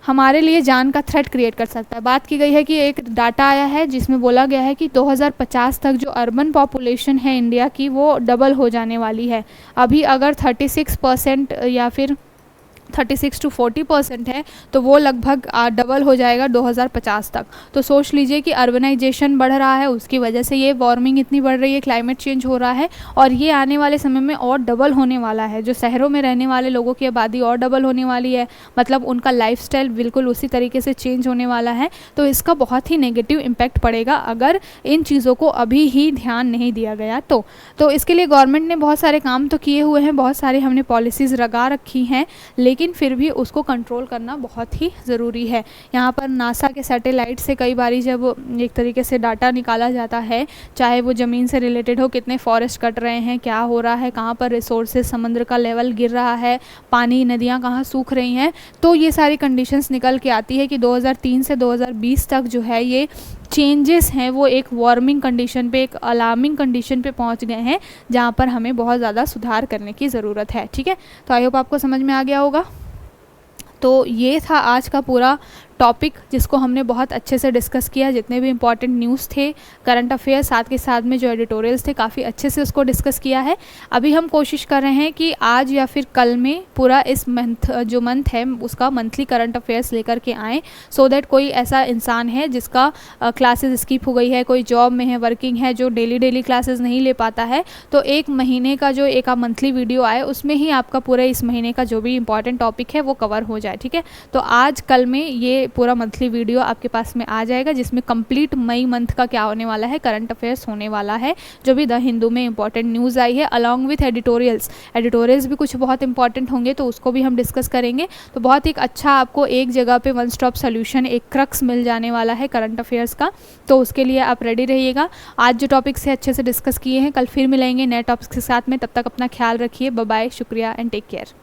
हमारे लिए जान का थ्रेट क्रिएट कर सकता है। बात की गई है कि एक डाटा आया है जिसमें बोला गया है कि 2050 तक जो अर्बन पॉपुलेशन है इंडिया की वो डबल हो जाने वाली है। अभी अगर 36% या फिर 36 to 40% है तो वो लगभग डबल हो जाएगा 2050 तक। तो सोच लीजिए कि अर्बनाइजेशन बढ़ रहा है, उसकी वजह से ये वार्मिंग इतनी बढ़ रही है, क्लाइमेट चेंज हो रहा है और ये आने वाले समय में और डबल होने वाला है। जो शहरों में रहने वाले लोगों की आबादी और डबल होने वाली है, मतलब उनका लाइफस्टाइल बिल्कुल उसी तरीके से चेंज होने वाला है। तो इसका बहुत ही नेगेटिव इम्पैक्ट पड़ेगा अगर इन चीज़ों को अभी ही ध्यान नहीं दिया गया तो इसके लिए गवर्नमेंट ने बहुत सारे काम तो किए हुए हैं, बहुत सारे हमने पॉलिसीज़ लगा रखी हैं, लेकिन फिर भी उसको कंट्रोल करना बहुत ही ज़रूरी है। यहाँ पर नासा के सैटेलाइट से कई बारी जब एक तरीके से डाटा निकाला जाता है, चाहे वो ज़मीन से रिलेटेड हो, कितने फॉरेस्ट कट रहे हैं, क्या हो रहा है, कहाँ पर रिसोर्सेज, समुद्र का लेवल गिर रहा है, पानी नदियाँ कहाँ सूख रही हैं, तो ये सारी कंडीशंस निकल के आती है कि 2003 से 2020 तक जो है ये चेंजेस हैं वो एक वार्मिंग कंडीशन पे, एक अलार्मिंग कंडीशन पे पहुंच गए हैं, जहां पर हमें बहुत ज़्यादा सुधार करने की ज़रूरत है। ठीक है, तो आई होप आपको समझ में आ गया होगा। तो ये था आज का पूरा टॉपिक जिसको हमने बहुत अच्छे से डिस्कस किया। जितने भी इंपॉर्टेंट न्यूज़ थे, करंट अफेयर, साथ के साथ में जो एडिटोरियल्स थे, काफ़ी अच्छे से उसको डिस्कस किया है। अभी हम कोशिश कर रहे हैं कि आज या फिर कल में पूरा इस मंथ है उसका मंथली करंट अफेयर्स लेकर के आएँ, सो दैट कोई ऐसा इंसान है जिसका क्लासेस स्किप हो गई है, कोई जॉब में है, वर्किंग है, जो डेली क्लासेस नहीं ले पाता है, तो एक महीने का जो एक मंथली वीडियो आए उसमें ही आपका पूरे इस महीने का जो भी इंपॉर्टेंट टॉपिक है वो कवर हो जाए। ठीक है, तो आज कल में ये पूरा मंथली वीडियो आपके पास में आ जाएगा, जिसमें कंप्लीट मई मंथ का क्या होने वाला है, करंट अफेयर्स होने वाला है, जो भी द हिंदू में इंपॉर्टेंट न्यूज़ आई है, अलॉन्ग विथ एडिटोरियल्स भी कुछ बहुत इंपॉर्टेंट होंगे, तो उसको भी हम डिस्कस करेंगे। तो बहुत एक अच्छा आपको एक जगह पे वन स्टॉप सोल्यूशन, एक क्रक्स मिल जाने वाला है करंट अफेयर्स का, तो उसके लिए आप रेडी रहिएगा। आज जो टॉपिक से अच्छे से डिस्कस किए हैं, कल फिर मिलेंगे नए टॉपिक्स के साथ में, तब तक अपना ख्याल रखिए। बाय बाय, शुक्रिया एंड टेक केयर।